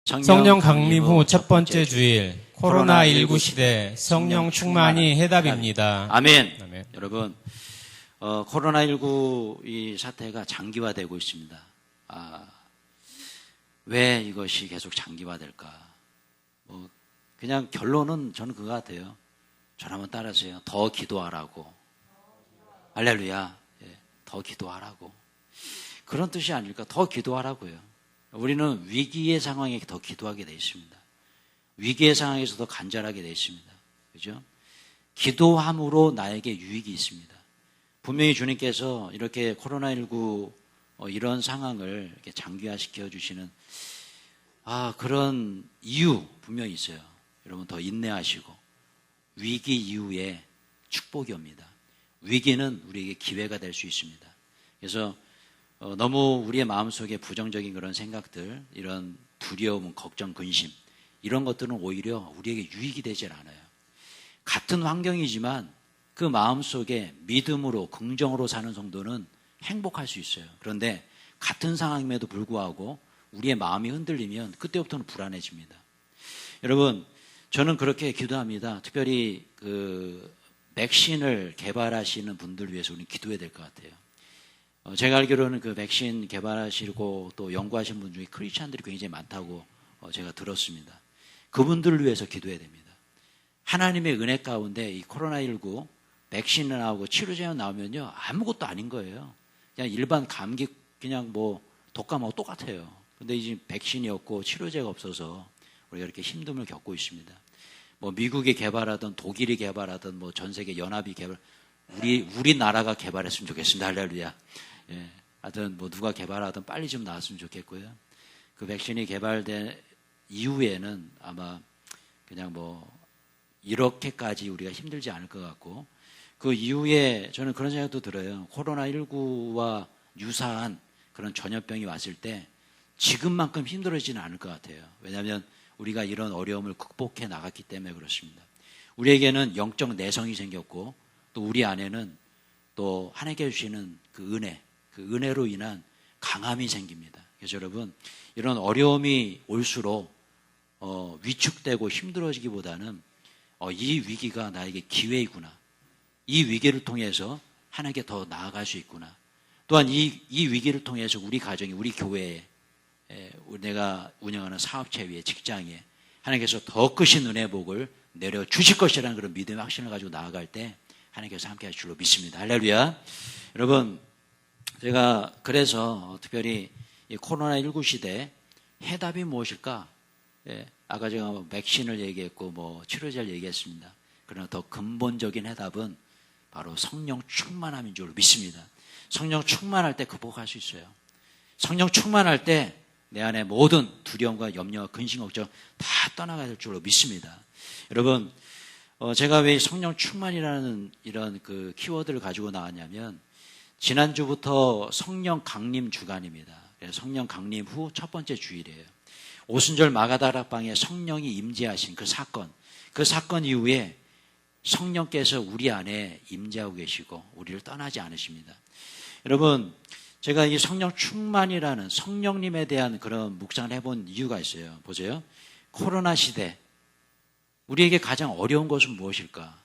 성령 강림 후 첫 번째 주일, 코로나19 시대 성령 충만이 해답입니다. 아멘. 아멘. 여러분, 코로나19 이 사태가 장기화되고 있습니다. 왜 이것이 계속 장기화될까? 그냥 결론은 저는 그거 같아요. 저를 한번 따라하세요. 더 기도하라고. 할렐루야. 더 기도하라고. 그런 뜻이 아닐까? 더 기도하라고요. 우리는 위기의 상황에 더 기도하게 되어 있습니다. 위기의 상황에서도 간절하게 되어 있습니다. 그죠? 기도함으로 나에게 유익이 있습니다. 분명히 주님께서 이렇게 코로나19 이런 상황을 이렇게 장기화시켜 주시는 그런 이유 분명히 있어요. 여러분 더 인내하시고 위기 이후에 축복이 옵니다. 위기는 우리에게 기회가 될 수 있습니다. 그래서 너무 우리의 마음속에 부정적인 그런 생각들, 이런 두려움, 걱정, 근심 이런 것들은 오히려 우리에게 유익이 되질 않아요. 같은 환경이지만 그 마음속에 믿음으로 긍정으로 사는 성도는 행복할 수 있어요. 그런데 같은 상황임에도 불구하고 우리의 마음이 흔들리면 그때부터는 불안해집니다. 여러분, 저는 그렇게 기도합니다. 특별히 백신을 개발하시는 분들 위해서 우리는 기도해야 될 것 같아요. 제가 알기로는 그 백신 개발하시고 또 연구하신 분 중에 크리스찬들이 굉장히 많다고 제가 들었습니다. 그분들을 위해서 기도해야 됩니다. 하나님의 은혜 가운데 이 코로나19 백신이 나오고 치료제가 나오면요 아무것도 아닌 거예요. 그냥 일반 감기 그냥 독감하고 똑같아요. 근데 이제 백신이 없고 치료제가 없어서 우리가 이렇게 힘듦을 겪고 있습니다. 미국이 개발하든 독일이 개발하든 전 세계 연합이 우리나라가 개발했으면 좋겠습니다. 할렐루야. 하여튼 누가 개발하든 빨리 좀 나왔으면 좋겠고요. 그 백신이 개발된 이후에는 아마 그냥 이렇게까지 우리가 힘들지 않을 것 같고, 그 이후에 저는 그런 생각도 들어요. 코로나19와 유사한 그런 전염병이 왔을 때 지금만큼 힘들어지지는 않을 것 같아요. 왜냐하면 우리가 이런 어려움을 극복해 나갔기 때문에 그렇습니다. 우리에게는 영적 내성이 생겼고 또 우리 안에는 또 하나님께 주시는 그 은혜로 인한 강함이 생깁니다. 그래서 여러분, 이런 어려움이 올수록 위축되고 힘들어지기보다는 이 위기가 나에게 기회이구나. 이 위기를 통해서 하나님께 더 나아갈 수 있구나. 또한 이 위기를 통해서 우리 가정이, 우리 교회에, 내가 운영하는 사업체 위에, 직장에 하나님께서 더 크신 은혜의 복을 내려주실 것이라는 그런 믿음의 확신을 가지고 나아갈 때 하나님께서 함께 하실 줄로 믿습니다. 할렐루야. 여러분, 제가 그래서 특별히 이 코로나19 시대에 해답이 무엇일까? 아까 제가 백신을 얘기했고 치료제를 얘기했습니다. 그러나 더 근본적인 해답은 바로 성령 충만함인 줄 믿습니다. 성령 충만할 때 극복할 수 있어요. 성령 충만할 때 내 안에 모든 두려움과 염려와 근심, 걱정 다 떠나가야 될 줄로 믿습니다. 여러분, 제가 왜 성령 충만이라는 이런 그 키워드를 가지고 나왔냐면, 지난주부터 성령 강림 주간입니다. 그래서 성령 강림 후 첫 번째 주일이에요. 오순절 마가다락방에 성령이 임재하신 그 사건 이후에 성령께서 우리 안에 임재하고 계시고 우리를 떠나지 않으십니다. 여러분, 제가 이 성령 충만이라는 성령님에 대한 그런 묵상을 해본 이유가 있어요. 보세요. 코로나 시대, 우리에게 가장 어려운 것은 무엇일까?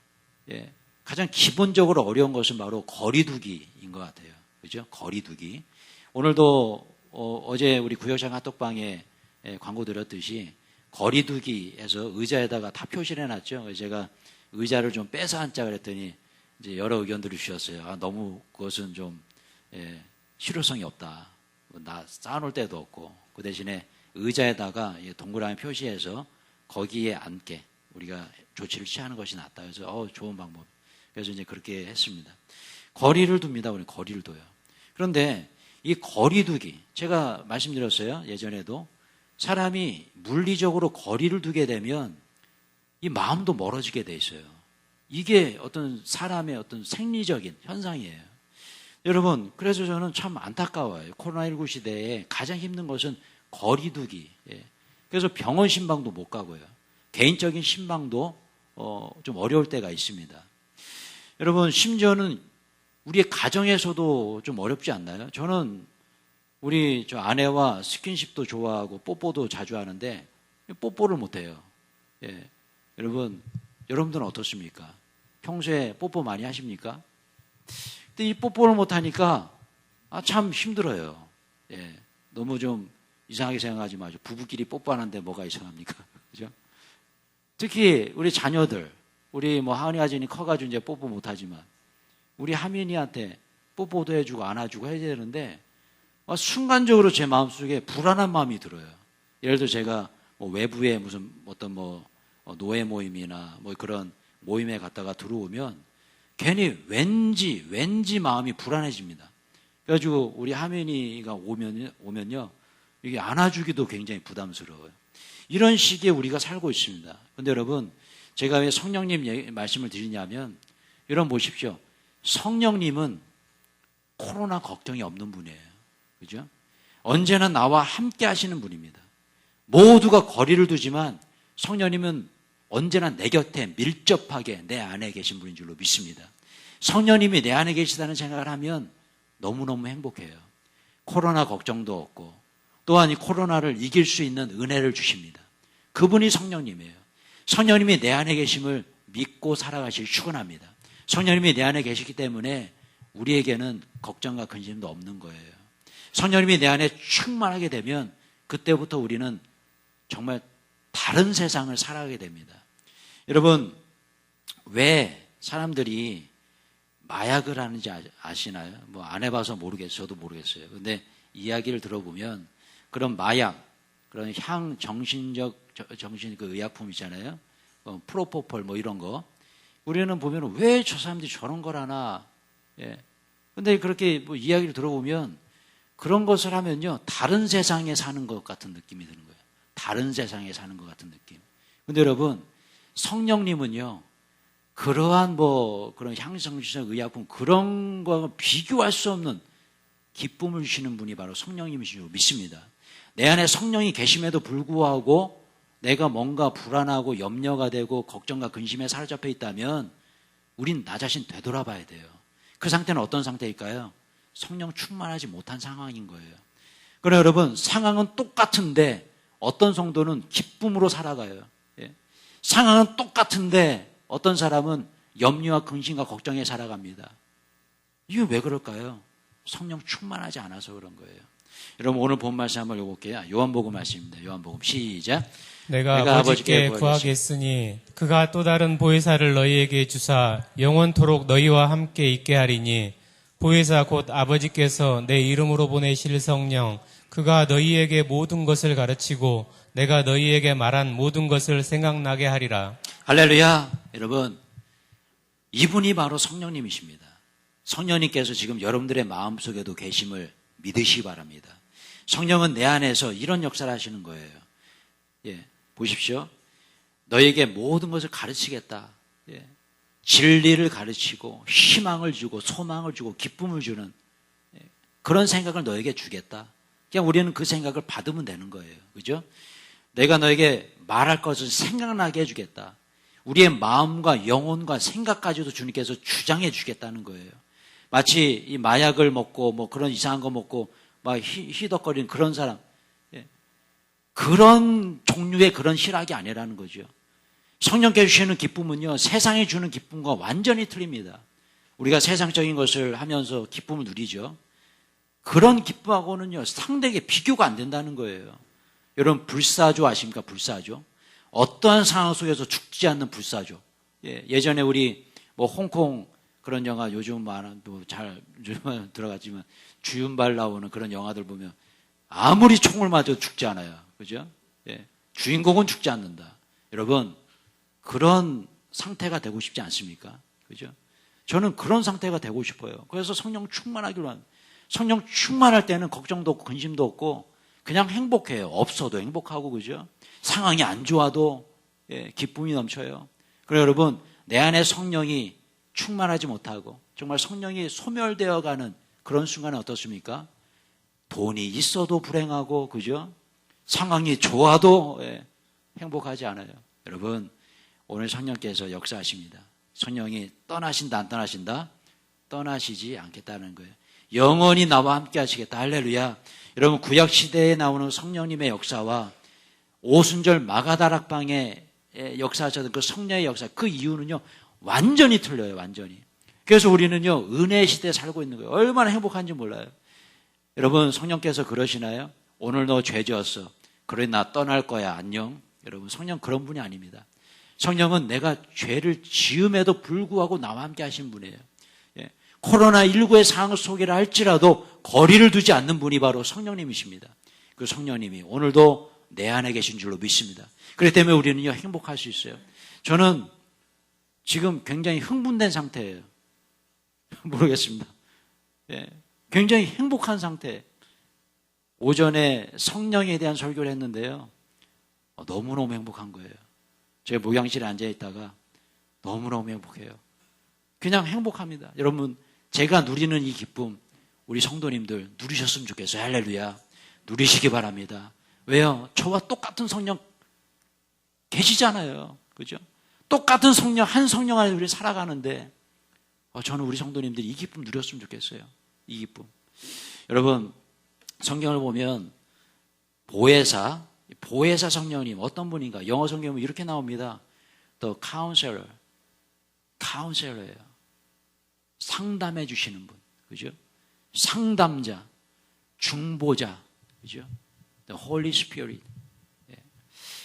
가장 기본적으로 어려운 것은 바로 거리두기인 것 같아요. 그죠? 거리두기. 오늘도 어제 우리 구역장 핫도그방에 광고 드렸듯이 거리두기에서 의자에다가 다 표시를 해놨죠. 그래서 제가 의자를 좀 빼서 앉자 그랬더니 이제 여러 의견들을 주셨어요. 너무 그것은 좀 실효성이 없다. 나 쌓아놓을 데도 없고 그 대신에 의자에다가 동그라미 표시해서 거기에 앉게 우리가 조치를 취하는 것이 낫다. 그래서 좋은 방법. 그래서 이제 그렇게 했습니다. 거리를 둡니다. 우리 거리를 둬요. 그런데 이 거리두기, 제가 말씀드렸어요. 예전에도 사람이 물리적으로 거리를 두게 되면 이 마음도 멀어지게 돼 있어요. 이게 어떤 사람의 어떤 생리적인 현상이에요. 여러분, 그래서 저는 참 안타까워요. 코로나19 시대에 가장 힘든 것은 거리두기. 그래서 병원 신방도 못 가고요. 개인적인 신방도 좀 어려울 때가 있습니다. 여러분, 심지어는 우리의 가정에서도 좀 어렵지 않나요? 저는 우리 아내와 스킨십도 좋아하고 뽀뽀도 자주 하는데 뽀뽀를 못해요. 예. 여러분들은 어떻습니까? 평소에 뽀뽀 많이 하십니까? 근데 이 뽀뽀를 못하니까 참 힘들어요. 예. 너무 좀 이상하게 생각하지 마죠. 부부끼리 뽀뽀하는데 뭐가 이상합니까? 그죠? 특히 우리 자녀들, 우리 뭐 하은이 아진이 커가지고 이제 뽀뽀 못하지만 우리 하민이한테 뽀뽀도 해주고 안아주고 해야 되는데 순간적으로 제 마음속에 불안한 마음이 들어요. 예를 들어 제가 뭐 외부에 무슨 어떤 뭐 노예 모임이나 뭐 그런 모임에 갔다가 들어오면 괜히 왠지 마음이 불안해집니다. 그래가지고 우리 하민이가 오면요 이게 안아주기도 굉장히 부담스러워요. 이런 시기에 우리가 살고 있습니다. 그런데 여러분, 제가 왜 성령님 말씀을 드리냐면, 여러분 보십시오. 성령님은 코로나 걱정이 없는 분이에요. 그죠? 언제나 나와 함께 하시는 분입니다. 모두가 거리를 두지만 성령님은 언제나 내 곁에 밀접하게 내 안에 계신 분인 줄로 믿습니다. 성령님이 내 안에 계시다는 생각을 하면 너무너무 행복해요. 코로나 걱정도 없고 또한 이 코로나를 이길 수 있는 은혜를 주십니다. 그분이 성령님이에요. 성령님이 내 안에 계심을 믿고 살아가실 축원합니다. 성령님이 내 안에 계시기 때문에 우리에게는 걱정과 근심도 없는 거예요. 성령님이 내 안에 충만하게 되면 그때부터 우리는 정말 다른 세상을 살아가게 됩니다. 여러분, 왜 사람들이 마약을 하는지 아시나요? 뭐 안 해봐서 모르겠어요. 저도 모르겠어요. 근데 이야기를 들어보면 그런 마약, 그런 정신 그 의약품 있잖아요. 프로포폴 뭐 이런 거. 우리는 보면 왜 저 사람들이 저런 걸 하나. 예. 근데 그렇게 뭐 이야기를 들어보면 그런 것을 하면요. 다른 세상에 사는 것 같은 느낌이 드는 거예요. 다른 세상에 사는 것 같은 느낌. 근데 여러분, 성령님은요. 그러한 뭐 그런 향정신적 의약품 그런 거와 비교할 수 없는 기쁨을 주시는 분이 바로 성령님이신 줄 믿습니다. 내 안에 성령이 계심에도 불구하고 내가 뭔가 불안하고 염려가 되고 걱정과 근심에 사로잡혀 있다면 우린 나 자신 되돌아봐야 돼요. 그 상태는 어떤 상태일까요? 성령 충만하지 못한 상황인 거예요. 그러나 여러분, 상황은 똑같은데 어떤 성도는 기쁨으로 살아가요. 예. 상황은 똑같은데 어떤 사람은 염려와 근심과 걱정에 살아갑니다. 이게 왜 그럴까요? 성령 충만하지 않아서 그런 거예요. 여러분, 오늘 본 말씀 한번 읽어볼게요. 요한복음 말씀입니다. 요한복음 시작. 내가 아버지께 구하겠으니 그가 또 다른 보혜사를 너희에게 주사 영원토록 너희와 함께 있게 하리니 보혜사 곧 아버지께서 내 이름으로 보내실 성령 그가 너희에게 모든 것을 가르치고 내가 너희에게 말한 모든 것을 생각나게 하리라. 할렐루야. 여러분, 이분이 바로 성령님이십니다. 성령님께서 지금 여러분들의 마음속에도 계심을 믿으시기 바랍니다. 성령은 내 안에서 이런 역사를 하시는 거예요. 예, 보십시오. 너에게 모든 것을 가르치겠다. 예, 진리를 가르치고 희망을 주고 소망을 주고 기쁨을 주는 그런 생각을 너에게 주겠다. 그냥 우리는 그 생각을 받으면 되는 거예요. 그죠? 내가 너에게 말할 것을 생각나게 해주겠다. 우리의 마음과 영혼과 생각까지도 주님께서 주장해 주겠다는 거예요. 마치 이 마약을 먹고 뭐 그런 이상한 거 먹고 막 희덕거리는 그런 사람, 그런 종류의 그런 희락이 아니라는 거죠. 성령께서 주시는 기쁨은요, 세상이 주는 기쁨과 완전히 틀립니다. 우리가 세상적인 것을 하면서 기쁨을 누리죠. 그런 기쁨하고는요, 상대에게 비교가 안 된다는 거예요. 여러분, 불사조 아십니까? 불사조. 어떠한 상황 속에서 죽지 않는 불사조. 예전에 우리 뭐 홍콩 그런 영화 요즘 많아, 요즘은 들어갔지만 주윤발 나오는 그런 영화들 보면 아무리 총을 맞아도 죽지 않아요. 그죠? 예. 주인공은 죽지 않는다. 여러분, 그런 상태가 되고 싶지 않습니까? 그죠? 저는 그런 상태가 되고 싶어요. 그래서 성령 충만하기로 합니다. 성령 충만할 때는 걱정도 없고 근심도 없고 그냥 행복해요. 없어도 행복하고, 그죠? 상황이 안 좋아도 기쁨이 넘쳐요. 그래서 여러분, 내 안에 성령이 충만하지 못하고 정말 성령이 소멸되어가는 그런 순간은 어떻습니까? 돈이 있어도 불행하고, 그죠? 상황이 좋아도 행복하지 않아요. 여러분, 오늘 성령께서 역사하십니다. 성령이 떠나신다, 안 떠나신다? 떠나시지 않겠다는 거예요. 영원히 나와 함께 하시겠다. 할렐루야. 여러분, 구약시대에 나오는 성령님의 역사와 오순절 마가다락방에 역사하셨던 그 성령의 역사, 그 이유는요, 완전히 틀려요, 완전히. 그래서 우리는요, 은혜의 시대에 살고 있는 거예요. 얼마나 행복한지 몰라요. 여러분, 성령께서 그러시나요? 오늘 너 죄 지었어. 그래, 나 떠날 거야. 안녕. 여러분, 성령 그런 분이 아닙니다. 성령은 내가 죄를 지음에도 불구하고 나와 함께 하신 분이에요. 예. 코로나19의 상황 속이라 할지라도 거리를 두지 않는 분이 바로 성령님이십니다. 그 성령님이 오늘도 내 안에 계신 줄로 믿습니다. 그렇기 때문에 우리는요, 행복할 수 있어요. 저는 지금 굉장히 흥분된 상태예요. 모르겠습니다. 예. 굉장히 행복한 상태. 오전에 성령에 대한 설교를 했는데요. 너무너무 행복한 거예요. 제가 목양실에 앉아있다가 너무너무 행복해요. 그냥 행복합니다. 여러분, 제가 누리는 이 기쁨, 우리 성도님들 누리셨으면 좋겠어요. 할렐루야. 누리시기 바랍니다. 왜요? 저와 똑같은 성령 계시잖아요. 그죠? 똑같은 성령, 한 성령 안에 우리 살아가는데, 저는 우리 성도님들이 이 기쁨 누렸으면 좋겠어요. 이 기쁨. 여러분, 성경을 보면 보혜사 성령님 어떤 분인가? 영어 성경은 이렇게 나옵니다. The counselor예요. 상담해 주시는 분, 그죠? 상담자, 중보자, 그죠? The Holy Spirit. 예.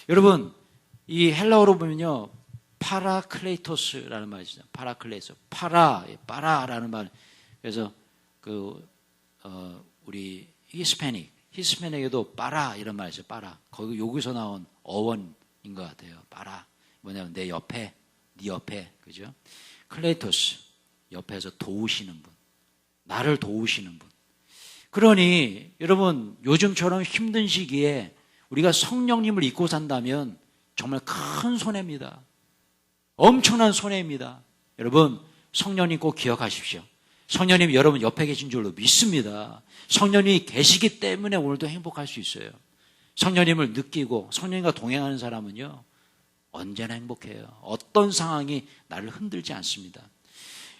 여러분, 이 헬라어로 보면요, 파라클레이토스라는 말이 있어요. 파라클레이토스, 파라라는 말. 그래서 우리 히스패닉에도 빠라 이런 말이 있어요. 빠라. 여기서 나온 어원인 것 같아요. 빠라. 뭐냐면 내 옆에, 네 옆에, 그죠? 클레이토스, 옆에서 도우시는 분. 나를 도우시는 분. 그러니 여러분, 요즘처럼 힘든 시기에 우리가 성령님을 잊고 산다면 정말 큰 손해입니다. 엄청난 손해입니다. 여러분, 성령님 꼭 기억하십시오. 성령님 여러분 옆에 계신 줄로 믿습니다. 성령님이 계시기 때문에 오늘도 행복할 수 있어요. 성령님을 느끼고 성령님과 동행하는 사람은요, 언제나 행복해요. 어떤 상황이 나를 흔들지 않습니다.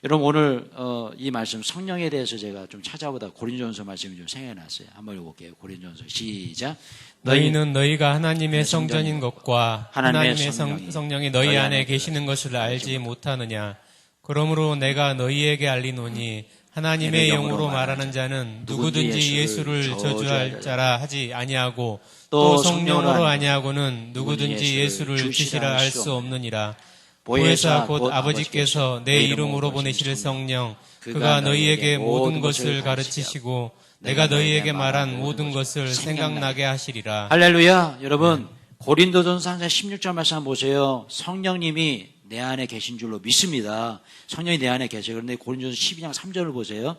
여러분, 오늘 이 말씀 성령에 대해서 제가 좀 찾아보다 고린도전서 말씀이 좀 생각났어요. 한번 읽어볼게요. 고린도전서 시작. 너희는 너희가 하나님의 성전인 것과 하나님의 성령이 너희 안에 계시는 것을 알지 못하느냐. 그러므로 내가 너희에게 알리노니 하나님의 영으로 말하는 자는 누구든지 예수를 저주할 자라 하지 아니하고 또 성령으로 아니하고는 누구든지 예수를 주시라 할 수 없느니라. 보혜사 곧 아버지께서 내 이름으로 보내실 성령, 그가 너희에게 모든 것을 가르치시고 내가 너희에게 말한 모든 것을 생각나게 하시리라. 할렐루야. 여러분, 고린도전서 16절 말씀 한번 보세요. 성령님이 내 안에 계신 줄로 믿습니다. 성령이 내 안에 계세요. 그런데 고린도전서 12장 3절을 보세요.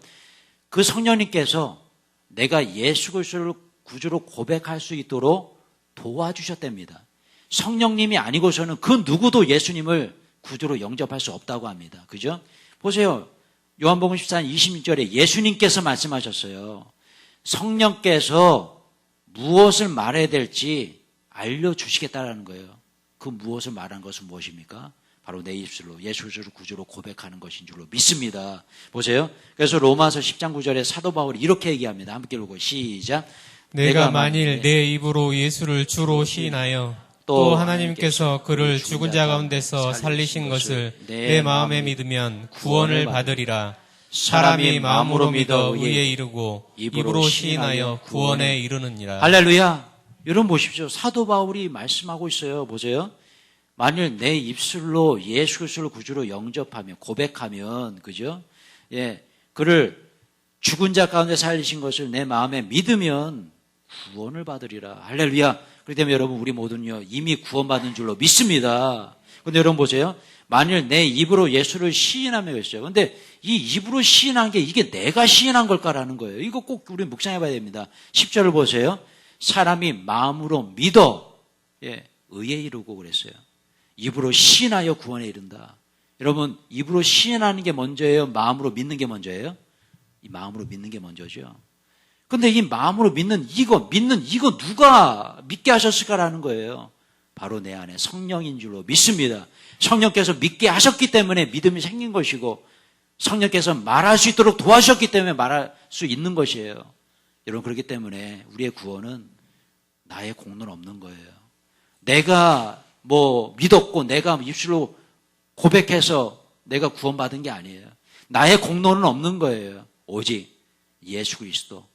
그 성령님께서 내가 예수 그리스도를 구주로 고백할 수 있도록 도와주셨답니다. 성령님이 아니고서는 그 누구도 예수님을 구주로 영접할 수 없다고 합니다. 그죠? 보세요. 요한복음 14장 26절에 예수님께서 말씀하셨어요. 성령께서 무엇을 말해야 될지 알려주시겠다라는 거예요. 그 무엇을 말한 것은 무엇입니까? 바로 내 입술로 예수 그리스도를 구주로 고백하는 것인 줄로 믿습니다. 보세요. 그래서 로마서 10장 9절에 사도 바울이 이렇게 얘기합니다. 함께 읽고 시작. 내가 만일 내 입으로 예수를 주로 시인하여 또 하나님께서 그를 죽은 자 가운데서 살리신 것을 내 마음에 믿으면 구원을 받으리라. 사람이 마음으로 믿어 의에 이르고 입으로 시인하여 구원에 이르느니라. 할렐루야. 여러분 보십시오. 사도 바울이 말씀하고 있어요. 보세요. 만일 내 입술로 예수 그리스도를 구주로 영접하면, 고백하면, 그죠? 예, 그를 죽은 자 가운데 살리신 것을 내 마음에 믿으면 구원을 받으리라. 할렐루야. 그렇기 때문에 여러분, 우리 모두는요, 이미 구원받은 줄로 믿습니다. 근데 여러분 보세요. 만일 내 입으로 예수를 시인하면 그랬어요. 근데 이 입으로 시인한 게 이게 내가 시인한 걸까라는 거예요. 이거 꼭 우리 묵상해 봐야 됩니다. 10절을 보세요. 사람이 마음으로 믿어, 예, 의에 이르고 그랬어요. 입으로 시인하여 구원에 이른다. 여러분, 입으로 시인하는 게 먼저예요? 마음으로 믿는 게 먼저예요? 이 마음으로 믿는 게 먼저죠. 근데 이 마음으로 믿는 이거 누가 믿게 하셨을까라는 거예요. 바로 내 안에 성령인 줄로 믿습니다. 성령께서 믿게 하셨기 때문에 믿음이 생긴 것이고, 성령께서 말할 수 있도록 도와주셨기 때문에 말할 수 있는 것이에요. 여러분, 그렇기 때문에 우리의 구원은 나의 공로는 없는 거예요. 내가 뭐 믿었고 내가 입술로 고백해서 내가 구원받은 게 아니에요. 나의 공로는 없는 거예요. 오직 예수 그리스도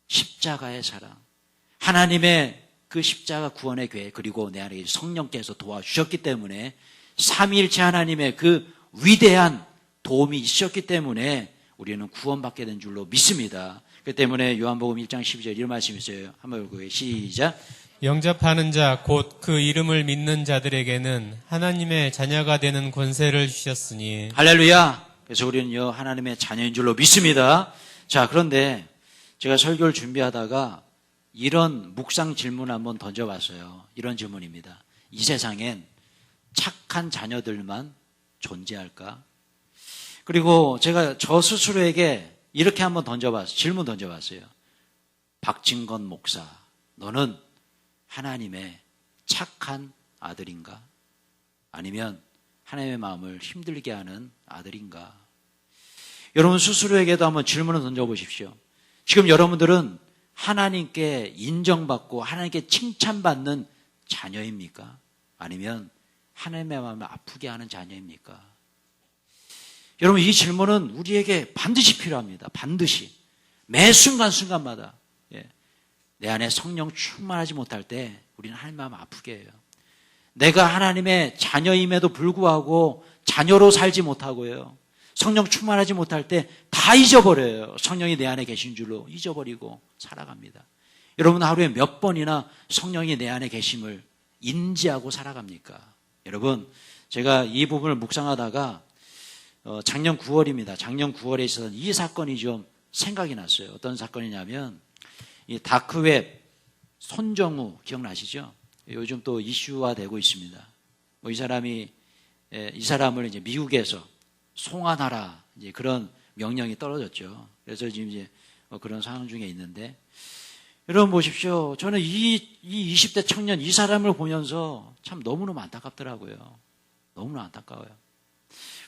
십자가의 사랑, 하나님의 그 십자가 구원의 계획, 그리고 내 안에 성령께서 도와주셨기 때문에 삼위일체 하나님의 그 위대한 도움이 있었기 때문에 우리는 구원받게 된 줄로 믿습니다. 그 때문에 요한복음 1장 12절 이런 말씀이 있어요. 한번 읽어요. 시작. 영접하는 자 곧 그 이름을 믿는 자들에게는 하나님의 자녀가 되는 권세를 주셨으니. 할렐루야. 그래서 우리는요 하나님의 자녀인 줄로 믿습니다. 자, 그런데 제가 설교를 준비하다가 이런 묵상 질문을 한번 던져봤어요. 이런 질문입니다. 이 세상엔 착한 자녀들만 존재할까? 그리고 제가 저 스스로에게 이렇게 한번 질문 던져봤어요. 박진건 목사, 너는 하나님의 착한 아들인가? 아니면 하나님의 마음을 힘들게 하는 아들인가? 여러분 스스로에게도 한번 질문을 던져보십시오. 지금 여러분들은 하나님께 인정받고 하나님께 칭찬받는 자녀입니까? 아니면 하나님의 마음을 아프게 하는 자녀입니까? 여러분 이 질문은 우리에게 반드시 필요합니다. 반드시. 매 순간순간마다. 내 안에 성령 충만하지 못할 때 우리는 하나님 마음 아프게 해요. 내가 하나님의 자녀임에도 불구하고 자녀로 살지 못하고요. 성령 충만하지 못할 때 다 잊어버려요. 성령이 내 안에 계신 줄로 잊어버리고 살아갑니다. 여러분 하루에 몇 번이나 성령이 내 안에 계심을 인지하고 살아갑니까? 여러분 제가 이 부분을 묵상하다가 작년 9월입니다. 작년 9월에 있었던 이 사건이 좀 생각이 났어요. 어떤 사건이냐면 이 다크웹 손정우 기억나시죠? 요즘 또 이슈화 되고 있습니다. 이 사람을 이제 미국에서 송환하라 이제 그런 명령이 떨어졌죠. 그래서 지금 이제 그런 상황 중에 있는데 여러분 보십시오. 저는 이 20대 청년 이 사람을 보면서 참 너무너무 안타깝더라고요. 너무나 안타까워요.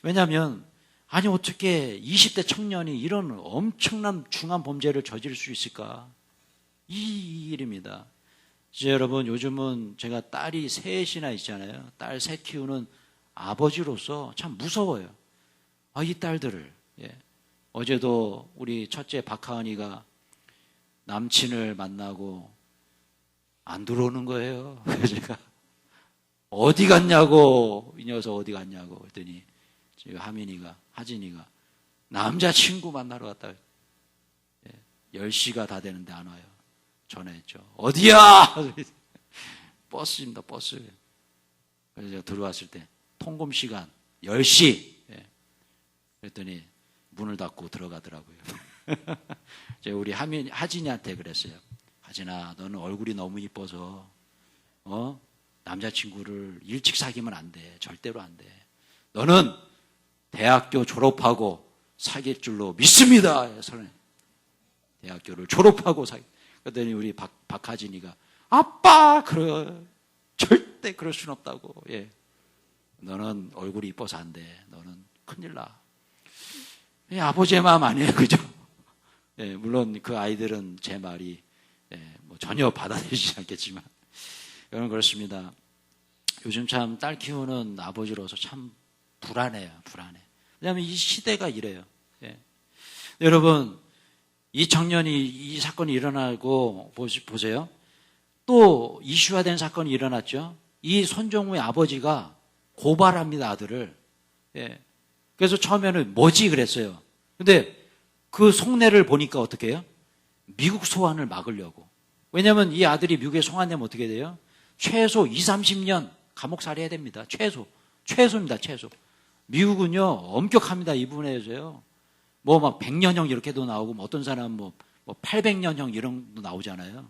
왜냐하면 아니 어떻게 20대 청년이 이런 엄청난 중한 범죄를 저지를 수 있을까? 이 일입니다. 이제 여러분 요즘은 제가 딸이 셋이나 있잖아요. 딸 셋 키우는 아버지로서 참 무서워요. 이 딸들을. 어제도 우리 첫째 박하은이가 남친을 만나고 안 들어오는 거예요. 그래서 제가 어디 갔냐고, 이 녀석 어디 갔냐고 그랬더니 하진이가 남자친구 만나러 갔다 10시가 다 되는데 안 와요. 전화했죠. 어디야? 버스입니다. 버스. 그래서 제가 들어왔을 때 통금 시간 10시. 그랬더니 문을 닫고 들어가더라고요. 제가 우리 하진이한테 그랬어요. 하진아, 너는 얼굴이 너무 이뻐서 남자친구를 일찍 사귀면 안 돼. 절대로 안 돼. 너는 대학교 졸업하고 사귈 줄로 믿습니다. 대학교를 졸업하고 그랬더니 우리 박하진이가 아빠 절대 그럴 순 없다고. 너는 얼굴이 이뻐서 안 돼. 너는 큰일 나. 아버지의 마음 아니에요, 그죠? 물론 그 아이들은 제 말이 뭐 전혀 받아들이지 않겠지만 여러분 그렇습니다. 요즘 참 딸 키우는 아버지로서 참 불안해요. 왜냐하면 이 시대가 이래요. 여러분 이 청년이 이 사건이 일어나고 보세요. 또 이슈화된 사건이 일어났죠. 이 손정우의 아버지가 고발합니다, 아들을. 그래서 처음에는 뭐지 그랬어요. 근데 그 속내를 보니까 어떻게 해요? 미국 소환을 막으려고. 왜냐하면 이 아들이 미국에 송환되면 어떻게 돼요? 최소 20-30년 감옥살이 해야 됩니다. 최소입니다. 최소. 미국은요 엄격합니다. 이 부분에 대해서요. 뭐 막 100년형 이렇게도 나오고 어떤 사람은 뭐 800년형 이런 거 나오잖아요.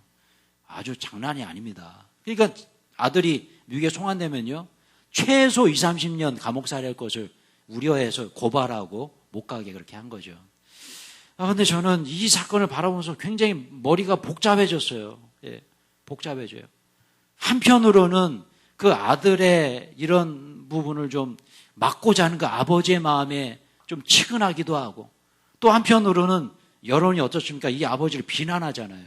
아주 장난이 아닙니다. 그러니까 아들이 미국에 송환되면요 최소 20-30년 감옥살이 할 것을 우려해서 고발하고 못 가게 그렇게 한 거죠. 근데 저는 이 사건을 바라보면서 굉장히 머리가 복잡해졌어요. 복잡해져요. 한편으로는 그 아들의 이런 부분을 좀 막고자 하는 그 아버지의 마음에 좀 치근하기도 하고 또 한편으로는 여론이 어떻습니까? 이 아버지를 비난하잖아요.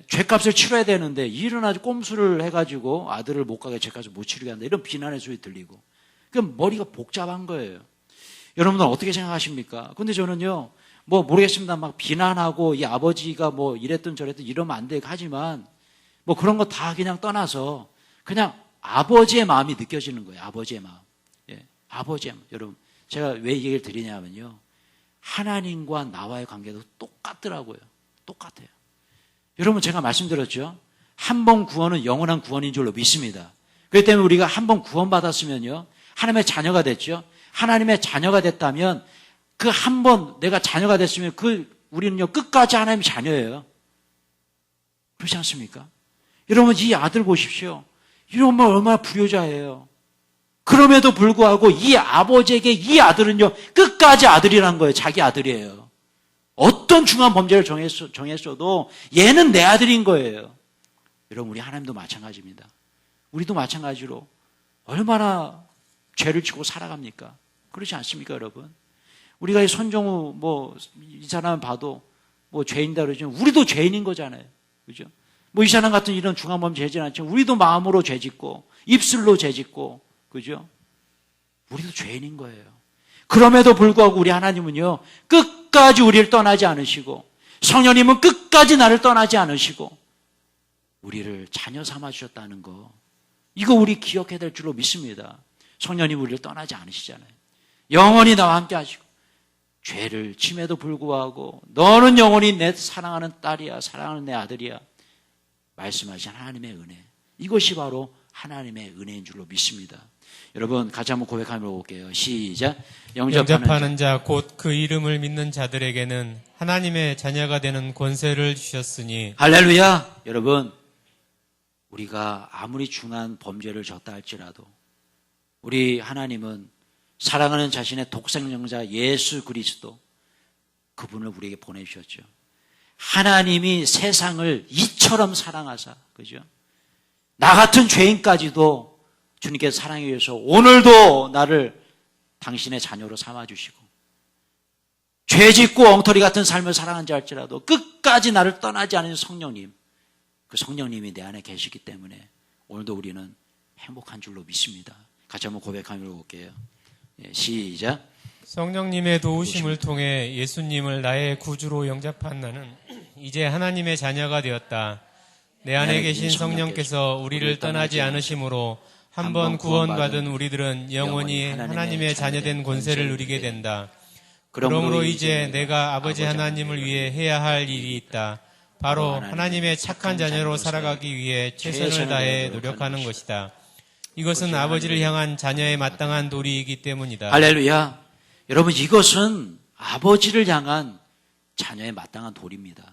죄값을 치러야 되는데 일은 아주 꼼수를 해가지고 아들을 못 가게 죄값을 못 치르게 한다. 이런 비난의 소리 들리고. 그럼 머리가 복잡한 거예요. 여러분들 어떻게 생각하십니까? 근데 저는요, 뭐 모르겠습니다. 막 비난하고 이 아버지가 뭐 이랬든 저랬든 이러면 안 되고 하지만 뭐 그런 거 다 그냥 떠나서 그냥 아버지의 마음이 느껴지는 거예요. 아버지의 마음. 아버지의 마음. 여러분, 제가 왜 이 얘기를 드리냐면요. 하나님과 나와의 관계도 똑같더라고요. 똑같아요. 여러분, 제가 말씀드렸죠. 한 번 구원은 영원한 구원인 줄로 믿습니다. 그렇기 때문에 우리가 한 번 구원받았으면요. 하나님의 자녀가 됐죠. 하나님의 자녀가 됐다면 그 한 번 내가 자녀가 됐으면 우리는요. 끝까지 하나님의 자녀예요. 그렇지 않습니까? 여러분, 이 아들 보십시오. 이 엄마 얼마나 불효자예요. 그럼에도 불구하고 이 아버지에게 이 아들은요, 끝까지 아들이란 거예요. 자기 아들이에요. 어떤 중한 범죄를 정했어도 얘는 내 아들인 거예요. 여러분, 우리 하나님도 마찬가지입니다. 우리도 마찬가지로 얼마나 죄를 지고 살아갑니까? 그렇지 않습니까, 여러분? 우리가 이 손정우 이 사람 봐도 죄인다 그러지만 우리도 죄인인 거잖아요. 그죠? 이 사람 같은 이런 중한 범죄 죄진 않지만 우리도 마음으로 죄짓고 입술로 죄짓고 그죠? 우리도 죄인인 거예요. 그럼에도 불구하고 우리 하나님은요, 끝까지 우리를 떠나지 않으시고, 성령님은 끝까지 나를 떠나지 않으시고, 우리를 자녀 삼아 주셨다는 거, 이거 우리 기억해야 될 줄로 믿습니다. 성령님 우리를 떠나지 않으시잖아요. 영원히 나와 함께 하시고, 죄를 침에도 불구하고, 너는 영원히 내 사랑하는 딸이야, 사랑하는 내 아들이야. 말씀하신 하나님의 은혜. 이것이 바로 하나님의 은혜인 줄로 믿습니다. 여러분, 같이 한번 고백하며 볼게요. 시작. 영접하는 자 곧 그 이름을 믿는 자들에게는 하나님의 자녀가 되는 권세를 주셨으니. 할렐루야. 여러분, 우리가 아무리 중한 범죄를 졌다 할지라도 우리 하나님은 사랑하는 자신의 독생명자 예수 그리스도, 그분을 우리에게 보내주셨죠. 하나님이 세상을 이처럼 사랑하사, 그죠? 나 같은 죄인까지도 주님께서 사랑해 주셔서 오늘도 나를 당신의 자녀로 삼아주시고, 죄짓고 엉터리 같은 삶을 살아간 자 할지라도 끝까지 나를 떠나지 않은 성령님, 그 성령님이 내 안에 계시기 때문에 오늘도 우리는 행복한 줄로 믿습니다. 같이 한번 고백하며 볼게요. 시작. 성령님의 도우심을 통해 예수님을 나의 구주로 영접한 나는 이제 하나님의 자녀가 되었다. 내 안에 계신 성령께서 우리를 떠나지 않으심으로 한 번 구원받은 우리들은 영원히 하나님의 자녀된 권세를 누리게 된다. 그러므로 이제 내가 아버지 하나님을 위해 해야 할 일이 있다. 바로 하나님의 착한 자녀로 살아가기 위해 최선을 다해 노력하는 것이다. 이것은 아버지를 향한 자녀의 마땅한 도리이기 때문이다. 할렐루야. 여러분, 이것은 아버지를 향한 자녀의 마땅한 도리입니다.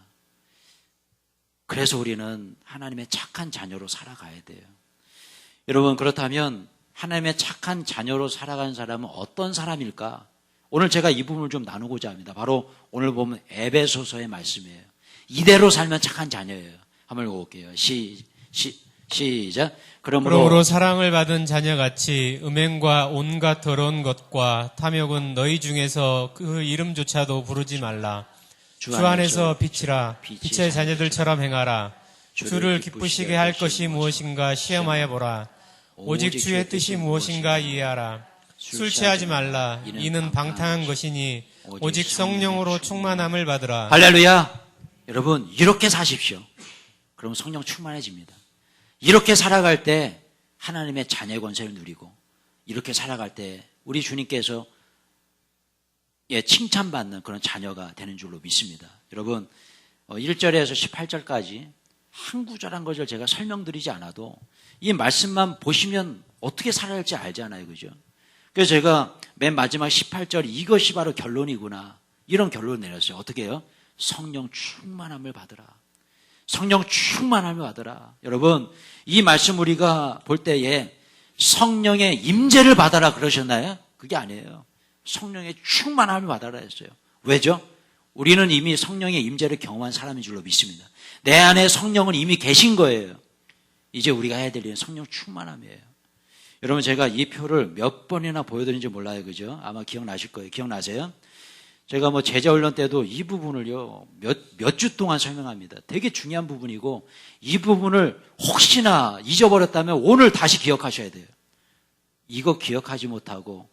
그래서 우리는 하나님의 착한 자녀로 살아가야 돼요. 여러분, 그렇다면 하나님의 착한 자녀로 살아가는 사람은 어떤 사람일까? 오늘 제가 이 부분을 좀 나누고자 합니다. 바로 오늘 보면 에베소서의 말씀이에요. 이대로 살면 착한 자녀예요. 한번 읽어볼게요. 시작. 그러므로 사랑을 받은 자녀같이 음행과 온갖 더러운 것과 탐욕은 너희 중에서 그 이름조차도 부르지 말라. 주 안에서 빛이라. 빛의 자녀들처럼 행하라. 주를 기쁘시게 할 것이 무엇인가 시험하여 보라. 오직 주의 뜻이 무엇인가 이해하라. 술 취하지 말라. 이는 방탕한 것이니 오직 성령으로 충만함을 받으라. 할렐루야. 여러분, 이렇게 사십시오. 그럼 성령 충만해집니다. 이렇게 살아갈 때 하나님의 자녀의 권세를 누리고, 이렇게 살아갈 때 우리 주님께서 칭찬받는 그런 자녀가 되는 줄로 믿습니다. 여러분, 1절에서 18절까지 한 구절 한 구절 제가 설명드리지 않아도 이 말씀만 보시면 어떻게 살아야 할지 알잖아요. 그죠? 그래서 제가 맨 마지막 18절, 이것이 바로 결론이구나, 이런 결론을 내렸어요. 어떻게 해요? 성령 충만함을 받으라. 성령 충만함을 받으라. 여러분, 이 말씀 우리가 볼 때에 성령의 임재를 받아라 그러셨나요? 그게 아니에요. 성령의 충만함을 받아라 했어요. 왜죠? 우리는 이미 성령의 임재를 경험한 사람인 줄로 믿습니다. 내 안에 성령은 이미 계신 거예요. 이제 우리가 해야 될 일은 성령 충만함이에요. 여러분, 제가 이 표를 몇 번이나 보여드린지 몰라요. 그죠? 아마 기억나실 거예요. 기억나세요? 제가 뭐 제자훈련 때도 이 부분을요, 몇 주 동안 설명합니다. 되게 중요한 부분이고, 이 부분을 혹시나 잊어버렸다면 오늘 다시 기억하셔야 돼요. 이거 기억하지 못하고,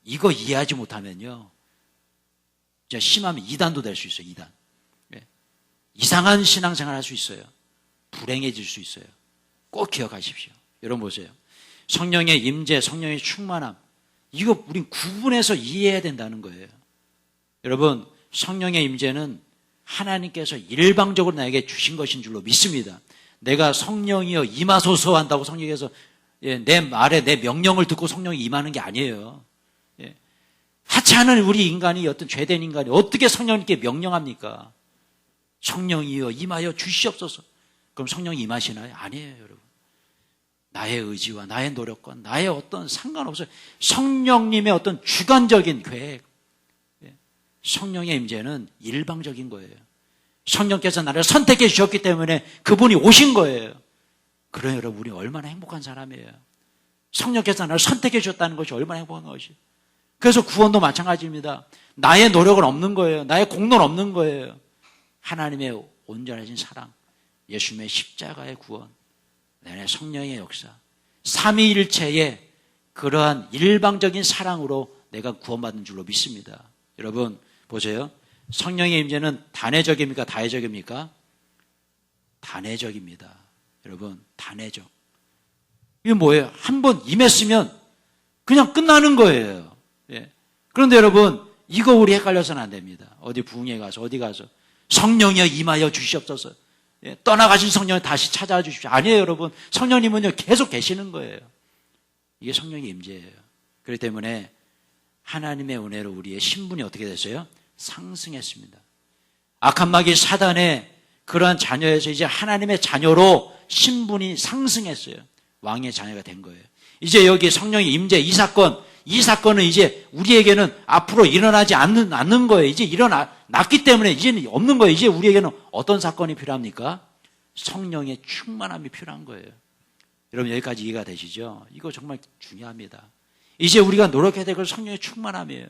이거 이해하지 못하면요, 진짜 심하면 이단도 될 수 있어요, 이단. 예. 이상한 신앙생활 할 수 있어요. 불행해질 수 있어요. 꼭 기억하십시오. 여러분 보세요. 성령의 임재, 성령의 충만함, 이거 우린 구분해서 이해해야 된다는 거예요. 여러분, 성령의 임재는 하나님께서 일방적으로 나에게 주신 것인 줄로 믿습니다. 내가 성령이여 임하소서 한다고 성령께서 내 말에 내 명령을 듣고 성령이 임하는 게 아니에요. 하찮은 우리 인간이, 어떤 죄된 인간이 어떻게 성령님께 명령합니까? 성령이여 임하여 주시옵소서. 그럼 성령이 임하시나요? 아니에요, 여러분. 나의 의지와 나의 노력과 나의 어떤 상관없어요. 성령님의 어떤 주관적인 계획, 성령의 임재는 일방적인 거예요. 성령께서 나를 선택해 주셨기 때문에 그분이 오신 거예요. 그래요, 여러분, 우리 얼마나 행복한 사람이에요. 성령께서 나를 선택해 주셨다는 것이 얼마나 행복한 것이에요. 그래서 구원도 마찬가지입니다. 나의 노력은 없는 거예요. 나의 공로는 없는 거예요. 하나님의 온전하신 사랑, 예수님의 십자가의 구원, 내 성령의 역사, 삼위일체의 그러한 일방적인 사랑으로 내가 구원받은 줄로 믿습니다. 여러분 보세요. 성령의 임재는 단회적입니까? 다회적입니까? 단회적입니다. 여러분, 단회적. 이게 뭐예요? 한번 임했으면 그냥 끝나는 거예요. 예. 그런데 여러분, 이거 우리 헷갈려서는 안 됩니다. 어디 부흥회 가서 어디 가서 성령이여 임하여 주시옵소서. 예. 떠나가신 성령을 다시 찾아와 주십시오. 아니에요, 여러분. 성령님은요 계속 계시는 거예요. 이게 성령의 임재예요. 그렇기 때문에 하나님의 은혜로 우리의 신분이 어떻게 됐어요? 상승했습니다. 악한 마귀 사단의 그러한 자녀에서 이제 하나님의 자녀로 신분이 상승했어요. 왕의 자녀가 된 거예요. 이제 여기 성령의 임재, 이 사건은 이제 우리에게는 앞으로 일어나지 않는 거예요. 이제 일어났기 때문에 이제는 없는 거예요. 이제 우리에게는 어떤 사건이 필요합니까? 성령의 충만함이 필요한 거예요. 여러분, 여기까지 이해가 되시죠? 이거 정말 중요합니다. 이제 우리가 노력해야 될 건 성령의 충만함이에요.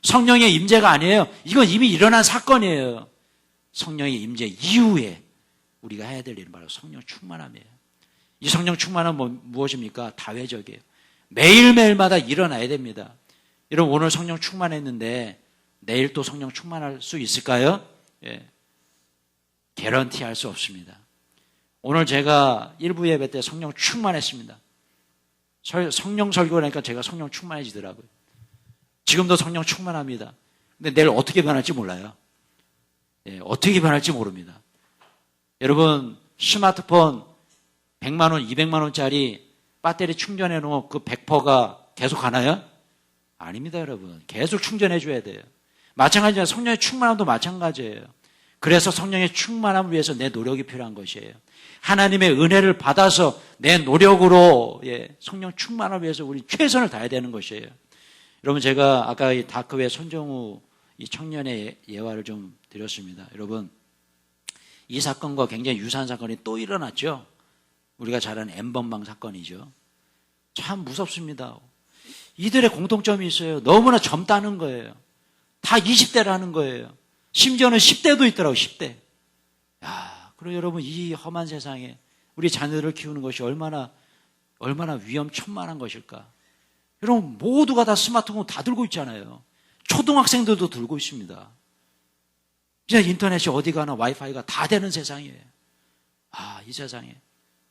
성령의 임재가 아니에요. 이건 이미 일어난 사건이에요. 성령의 임재 이후에 우리가 해야 될 일은 바로 성령 충만함이에요. 이 성령 충만함은 무엇입니까? 다회적이에요. 매일매일마다 일어나야 됩니다. 여러분, 오늘 성령 충만했는데 내일 또 성령 충만할 수 있을까요? 예. 개런티 할 수 없습니다. 오늘 제가 일부 예배 때 성령 충만했습니다. 성령 설교를 하니까 제가 성령 충만해지더라고요. 지금도 성령 충만합니다. 근데 내일 어떻게 변할지 몰라요. 예, 어떻게 변할지 모릅니다. 여러분, 스마트폰 100만 원, 200만 원짜리 배터리 충전해 놓은 그 100%가 계속 가나요? 아닙니다, 여러분. 계속 충전해 줘야 돼요. 마찬가지로 성령의 충만함도 마찬가지예요. 그래서 성령의 충만함을 위해서 내 노력이 필요한 것이에요. 하나님의 은혜를 받아서 내 노력으로 성령 충만함을 위해서 우리 최선을 다해야 되는 것이에요. 여러분, 제가 아까 이 다크웨 손정우 이 청년의 예화를 좀 드렸습니다. 여러분, 이 사건과 굉장히 유사한 사건이 또 일어났죠. 우리가 잘 아는 엠번방 사건이죠. 참 무섭습니다. 이들의 공통점이 있어요. 너무나 젊다는 거예요. 다 20대라는 거예요. 심지어는 10대도 있더라고요. 10대. 야, 그리고 여러분, 이 험한 세상에 우리 자녀들을 키우는 것이 얼마나 위험천만한 것일까. 여러분, 모두가 다 스마트폰 다 들고 있잖아요. 초등학생들도 들고 있습니다. 이제 인터넷이 어디 가나 와이파이가 다 되는 세상이에요. 아, 이 세상에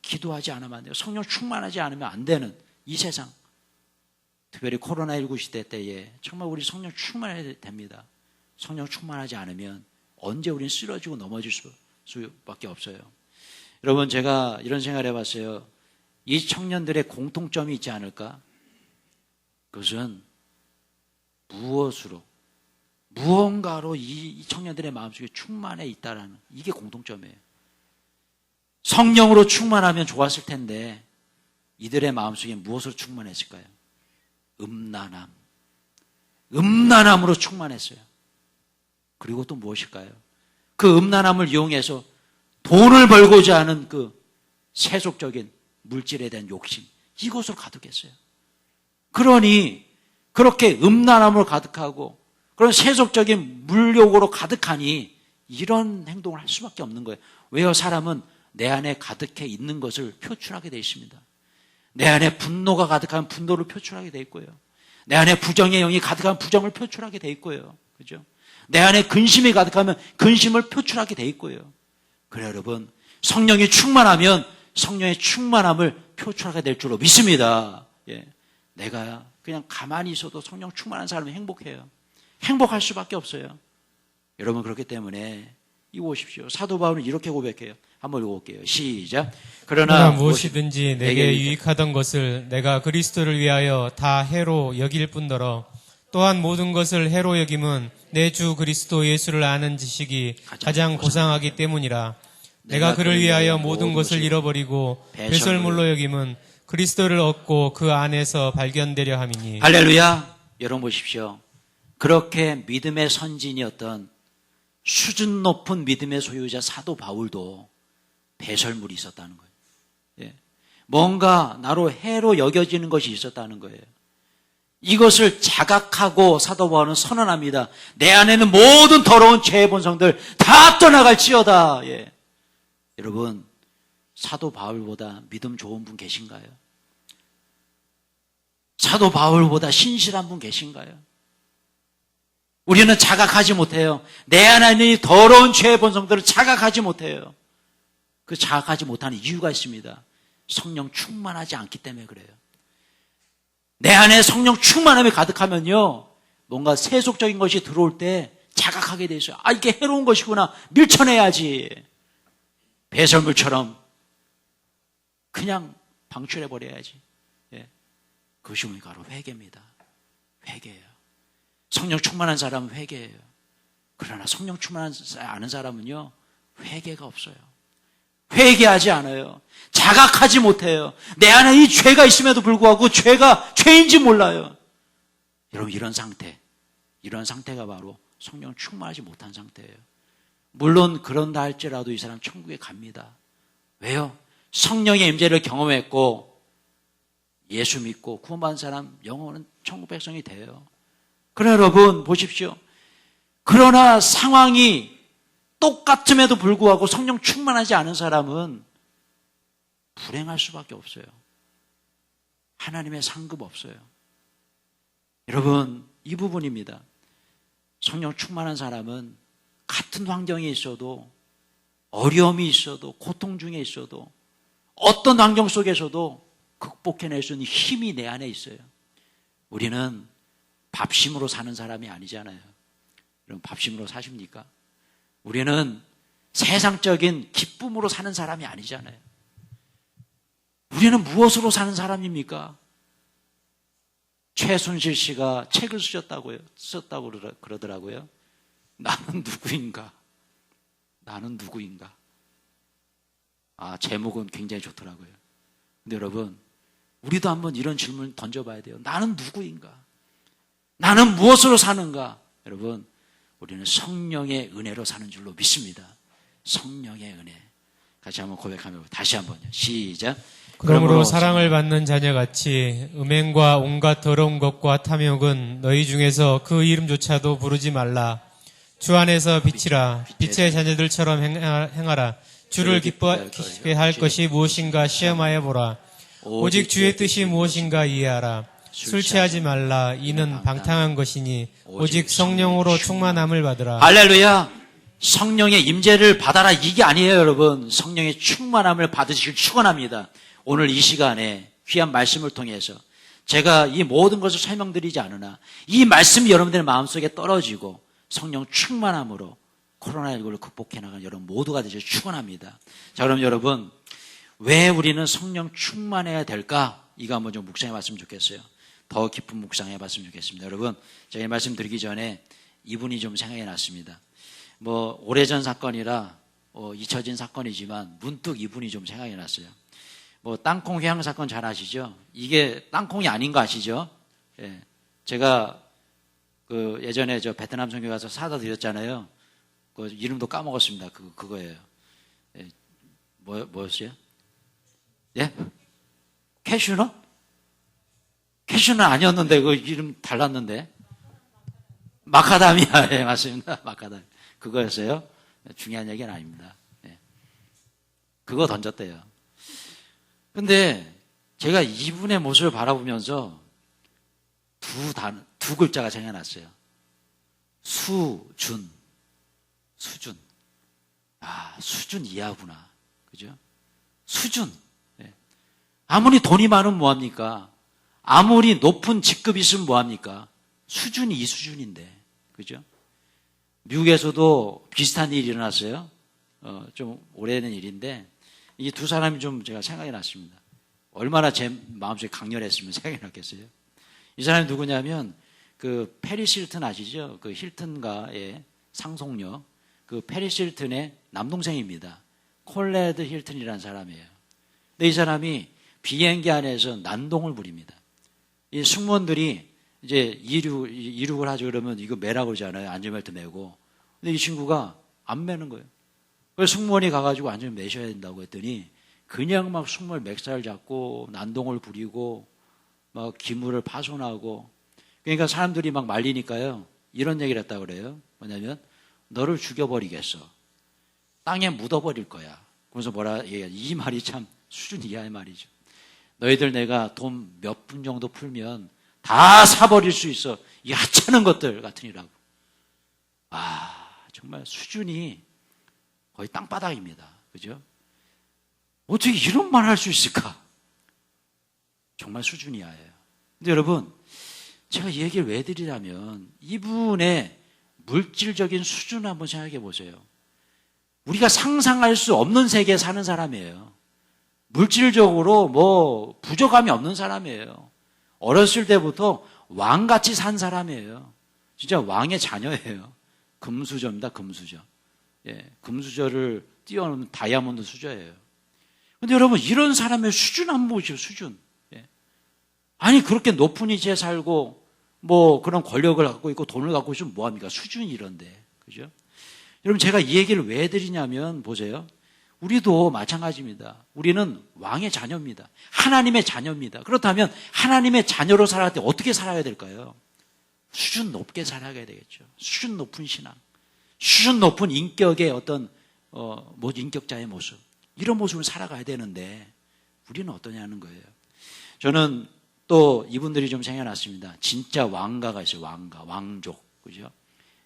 기도하지 않으면 안 돼요. 성령 충만하지 않으면 안 되는 이 세상. 특별히 코로나19 시대 때에 정말 우리 성령 충만해야 됩니다. 성령 충만하지 않으면 언제 우리는 쓰러지고 넘어질 수밖에 없어요. 여러분, 제가 이런 생각을 해봤어요. 이 청년들의 공통점이 있지 않을까? 그것은 무언가로 이 청년들의 마음속에 충만해 있다라는, 이게 공통점이에요. 성령으로 충만하면 좋았을 텐데 이들의 마음속에 무엇으로 충만했을까요? 음란함으로 충만했어요. 그리고 또 무엇일까요? 그 음란함을 이용해서 돈을 벌고자 하는 그 세속적인 물질에 대한 욕심, 이것으로 가득했어요. 그러니 그렇게 음란함으로 가득하고 그런 세속적인 물욕으로 가득하니 이런 행동을 할 수밖에 없는 거예요. 왜요? 사람은 내 안에 가득해 있는 것을 표출하게 되어 있습니다. 내 안에 분노가 가득한 분노를 표출하게 되어 있고요. 내 안에 부정의 영이 가득한 부정을 표출하게 되어 있고요. 그죠? 내 안에 근심이 가득하면 근심을 표출하게 되어 있고요. 그래 여러분, 성령이 충만하면 성령의 충만함을 표출하게 될 줄로 믿습니다. 예. 내가 그냥 가만히 있어도 성령 충만한 사람은 행복해요. 행복할 수밖에 없어요. 여러분, 그렇기 때문에 이거 보십시오. 사도 바울은 이렇게 고백해요. 한번 읽어볼게요. 시작. 그러나 무엇이든지 내게 유익하던 것을 내가 그리스도를 위하여 다 해로 여길 뿐더러 또한 모든 것을 해로 여김은 내 주 그리스도 예수를 아는 지식이 가장 고상하기 때문이라. 내가 그를 위하여 모든 것을 잃어버리고 배설물로 여김은 그리스도를 얻고 그 안에서 발견되려 함이니. 할렐루야. 여러분 보십시오. 그렇게 믿음의 선진이었던 수준 높은 믿음의 소유자 사도 바울도 배설물이 있었다는 거예요. 예. 뭔가 나로 해로 여겨지는 것이 있었다는 거예요. 이것을 자각하고 사도 바울은 선언합니다. 내 안에는 모든 더러운 죄의 본성들 다 떠나갈지어다. 예. 여러분, 사도 바울보다 믿음 좋은 분 계신가요? 사도 바울보다 신실한 분 계신가요? 우리는 자각하지 못해요. 내 안에 있는 이 더러운 죄의 본성들을 자각하지 못해요. 그 자각하지 못하는 이유가 있습니다. 성령 충만하지 않기 때문에 그래요. 내 안에 성령 충만함이 가득하면요, 뭔가 세속적인 것이 들어올 때 자각하게 돼 있어요. 아, 이게 해로운 것이구나. 밀쳐내야지. 배설물처럼 그냥 방출해버려야지. 예. 그것이 우리가 바로 회개입니다. 회개예요. 성령 충만한 사람은 회개예요. 그러나 성령 충만하지 않은 사람은요, 회개가 없어요. 회개하지 않아요. 자각하지 못해요. 내 안에 이 죄가 있음에도 불구하고 죄가 죄인지 몰라요. 여러분, 이런 상태가 바로 성령 충만하지 못한 상태예요. 물론 그런다 할지라도 이 사람 천국에 갑니다. 왜요? 성령의 임재를 경험했고 예수 믿고 구원받은 사람 영혼은 천국 백성이 돼요. 그러나 여러분 보십시오. 그러나 상황이 똑같음에도 불구하고 성령 충만하지 않은 사람은 불행할 수밖에 없어요. 하나님의 상급 없어요. 여러분, 이 부분입니다. 성령 충만한 사람은 같은 환경에 있어도, 어려움이 있어도, 고통 중에 있어도, 어떤 환경 속에서도 극복해낼 수 있는 힘이 내 안에 있어요. 우리는 밥심으로 사는 사람이 아니잖아요. 여러분, 밥심으로 사십니까? 우리는 세상적인 기쁨으로 사는 사람이 아니잖아요. 우리는 무엇으로 사는 사람입니까? 최순실 씨가 책을 쓰셨다고 그러더라고요. 나는 누구인가? 나는 누구인가? 아, 제목은 굉장히 좋더라고요. 근데 여러분, 우리도 한번 이런 질문 던져봐야 돼요. 나는 누구인가? 나는 무엇으로 사는가? 여러분, 우리는 성령의 은혜로 사는 줄로 믿습니다. 성령의 은혜. 같이 한번 고백하며 다시 한번요. 시작. 그러므로 사랑을 받는 자녀같이 음행과 온갖 더러운 것과 탐욕은 너희 중에서 그 이름조차도 부르지 말라. 주 안에서 빛이라. 빛의 자녀들처럼 행하라. 주를 기뻐하게 할 것이 무엇인가 시험하여 보라. 오직 주의 뜻이 무엇인가 이해하라. 술 취하지 말라. 이는 방탕한 것이니 오직 성령으로 충만함을 받으라. 할렐루야. 성령의 임재를 받아라, 이게 아니에요. 여러분, 성령의 충만함을 받으시길 축원합니다. 오늘 이 시간에 귀한 말씀을 통해서 제가 이 모든 것을 설명드리지 않으나 이 말씀이 여러분들의 마음속에 떨어지고 성령 충만함으로 코로나19를 극복해 나가는 여러분 모두가 되시길 축원합니다. 자, 그럼 여러분, 왜 우리는 성령 충만해야 될까? 이거 한번 좀 묵상해 봤으면 좋겠어요. 더 깊은 묵상해 봤으면 좋겠습니다. 여러분, 제가 이 말씀 드리기 전에 이분이 좀 생각이 났습니다. 뭐 오래전 사건이라 잊혀진 사건이지만 문득 이분이 좀 생각이 났어요. 뭐 땅콩 회항 사건 잘 아시죠? 이게 땅콩이 아닌 거 아시죠? 예. 제가 그 예전에 저 베트남 선교 가서 사다 드렸잖아요. 그 이름도 까먹었습니다. 그거예요. 예. 뭐였어요? 예? 캐슈넛? 캐슈넛 아니었는데 그 이름 달랐는데. 마카다미아, 예, 맞습니다. 마카다미아. 그거였어요. 중요한 얘기는 아닙니다. 예. 그거 던졌대요. 근데 제가 이분의 모습을 바라보면서 두 글자가 생각났어요. 수준. 수준 이하구나. 그죠? 수준. 예. 아무리 돈이 많으면 뭐합니까? 아무리 높은 직급이 있으면 뭐합니까? 수준이 이 수준인데. 그죠? 미국에서도 비슷한 일이 일어났어요. 좀 오래된 일인데, 이 두 사람이 좀 제가 생각이 났습니다. 얼마나 제 마음속에 강렬했으면 생각이 났겠어요. 이 사람이 누구냐면, 그 페리스 힐튼 아시죠? 그 힐튼가의 상속녀, 그 페리스 힐튼의 남동생입니다. 콜레드 힐튼이라는 사람이에요. 근데 이 사람이 비행기 안에서 난동을 부립니다. 이 승무원들이 이제 이륙을 하죠. 그러면 이거 매라고 그러잖아요. 안전벨트 매고. 근데 이 친구가 안 매는 거예요. 그래서 승무원이 가가지고 안전벨트 매셔야 된다고 했더니 그냥 막 승무원 맥살 잡고 난동을 부리고 막 기물을 파손하고, 그러니까 사람들이 막 말리니까요. 이런 얘기를 했다고 그래요. 뭐냐면 너를 죽여버리겠어. 땅에 묻어버릴 거야. 그래서 뭐라 얘기해. 이 말이 참 수준 이하의 말이죠. 너희들 내가 돈 몇 분 정도 풀면 다 사버릴 수 있어. 이 하찮은 것들 같으니라고. 정말 수준이 거의 땅바닥입니다. 그죠? 어떻게 이런 말 할 수 있을까? 정말 수준 이하예요. 근데 여러분, 제가 이 얘기를 왜 드리냐면 이분의 물질적인 수준을 한번 생각해 보세요. 우리가 상상할 수 없는 세계에 사는 사람이에요. 물질적으로 뭐 부족함이 없는 사람이에요. 어렸을 때부터 왕같이 산 사람이에요. 진짜 왕의 자녀예요. 금수저입니다. 금수저. 예, 금수저를 뛰어넘는 다이아몬드 수저예요. 근데 여러분, 이런 사람의 수준 한번 보시죠. 수준. 예. 아니 그렇게 높은 위치에 살고 뭐 그런 권력을 갖고 있고 돈을 갖고 있으면 뭐합니까? 수준이 이런데. 그죠? 여러분, 제가 이 얘기를 왜 드리냐면 보세요. 우리도 마찬가지입니다. 우리는 왕의 자녀입니다. 하나님의 자녀입니다. 그렇다면 하나님의 자녀로 살아갈 때 어떻게 살아야 될까요? 수준 높게 살아가야 되겠죠. 수준 높은 신앙, 수준 높은 인격의 어떤 인격자의 모습, 이런 모습을 살아가야 되는데 우리는 어떠냐는 거예요. 저는 또 이분들이 좀 생각났습니다. 진짜 왕가가 있어요. 왕족, 그죠?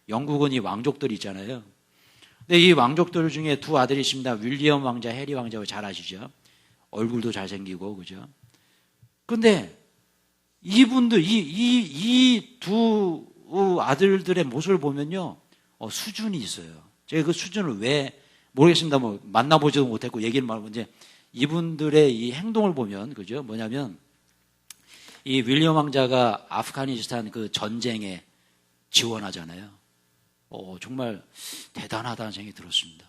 영국은 이 왕족들이 있잖아요. 근데 이 왕족들 중에 두 아들이 있습니다. 윌리엄 왕자, 해리 왕자고 잘 아시죠? 얼굴도 잘생기고, 그죠? 근데 이분들, 이 두 아들들의 모습을 보면요, 수준이 있어요. 제가 그 수준을 왜 모르겠습니다. 뭐, 만나보지도 못했고, 얘기를 말하고, 이제 이분들의 이 행동을 보면, 그죠? 뭐냐면, 이 윌리엄 왕자가 아프가니스탄 그 전쟁에 지원하잖아요. 정말 대단하다는 생각이 들었습니다.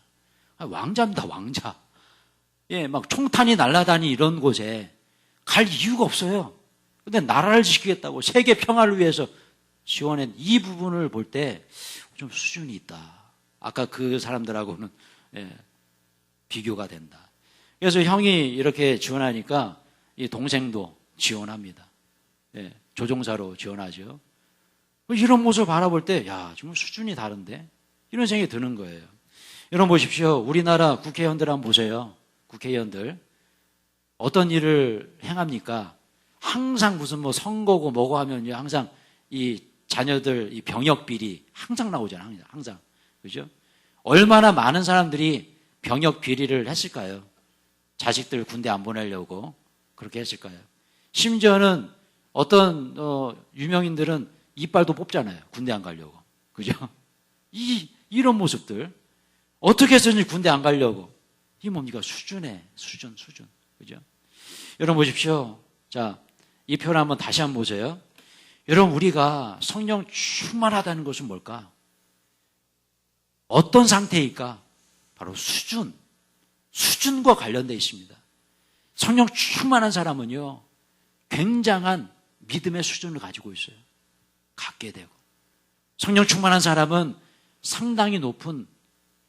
왕자입니다, 왕자. 예, 막 총탄이 날아다니 이런 곳에 갈 이유가 없어요. 근데 나라를 지키겠다고 세계 평화를 위해서 지원한 이 부분을 볼 때 좀 수준이 있다. 아까 그 사람들하고는 비교가 된다. 그래서 형이 이렇게 지원하니까 이 동생도 지원합니다. 조종사로 지원하죠. 이런 모습을 바라볼 때, 정말 수준이 다른데? 이런 생각이 드는 거예요. 여러분 보십시오. 우리나라 국회의원들 한번 보세요. 국회의원들. 어떤 일을 행합니까? 항상 무슨 뭐 선거고 뭐고 하면 항상 이 자녀들, 이 병역 비리 항상 나오잖아요. 항상. 그죠? 얼마나 많은 사람들이 병역 비리를 했을까요? 자식들 군대 안 보내려고 그렇게 했을까요? 심지어는 어떤 유명인들은 이빨도 뽑잖아요. 군대 안 가려고. 그죠? 이런 모습들. 어떻게 해서든지 군대 안 가려고. 이게 뭡니까? 수준. 그죠? 여러분 보십시오. 자, 이 표를 한번 다시 한번 보세요. 여러분, 우리가 성령 충만하다는 것은 뭘까? 어떤 상태일까? 바로 수준과 관련되어 있습니다. 성령 충만한 사람은요, 굉장한 믿음의 수준을 가지고 있어요. 갖게 되고. 성령 충만한 사람은 상당히 높은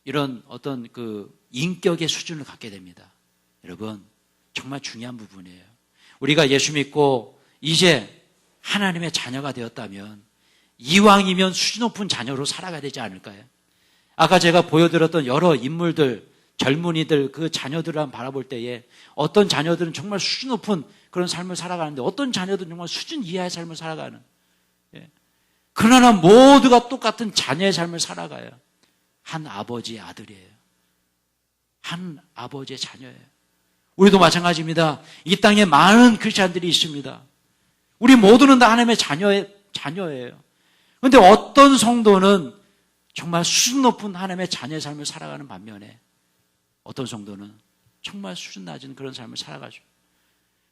이런 어떤 그 인격의 수준을 갖게 됩니다. 여러분, 정말 중요한 부분이에요. 우리가 예수 믿고 이제 하나님의 자녀가 되었다면 이왕이면 수준 높은 자녀로 살아가야 되지 않을까요? 아까 제가 보여드렸던 여러 인물들, 젊은이들, 그 자녀들을 한번 바라볼 때에 어떤 자녀들은 정말 수준 높은 그런 삶을 살아가는데 어떤 자녀들은 정말 수준 이하의 삶을 살아가는. 예. 그러나 모두가 똑같은 자녀의 삶을 살아가요. 한 아버지의 아들이에요. 한 아버지의 자녀예요. 우리도 마찬가지입니다. 이 땅에 많은 크리스찬들이 있습니다. 우리 모두는 다 하나님의 자녀예요. 그런데 어떤 성도는 정말 수준 높은 하나님의 자녀의 삶을 살아가는 반면에 어떤 성도는 정말 수준 낮은 그런 삶을 살아가죠.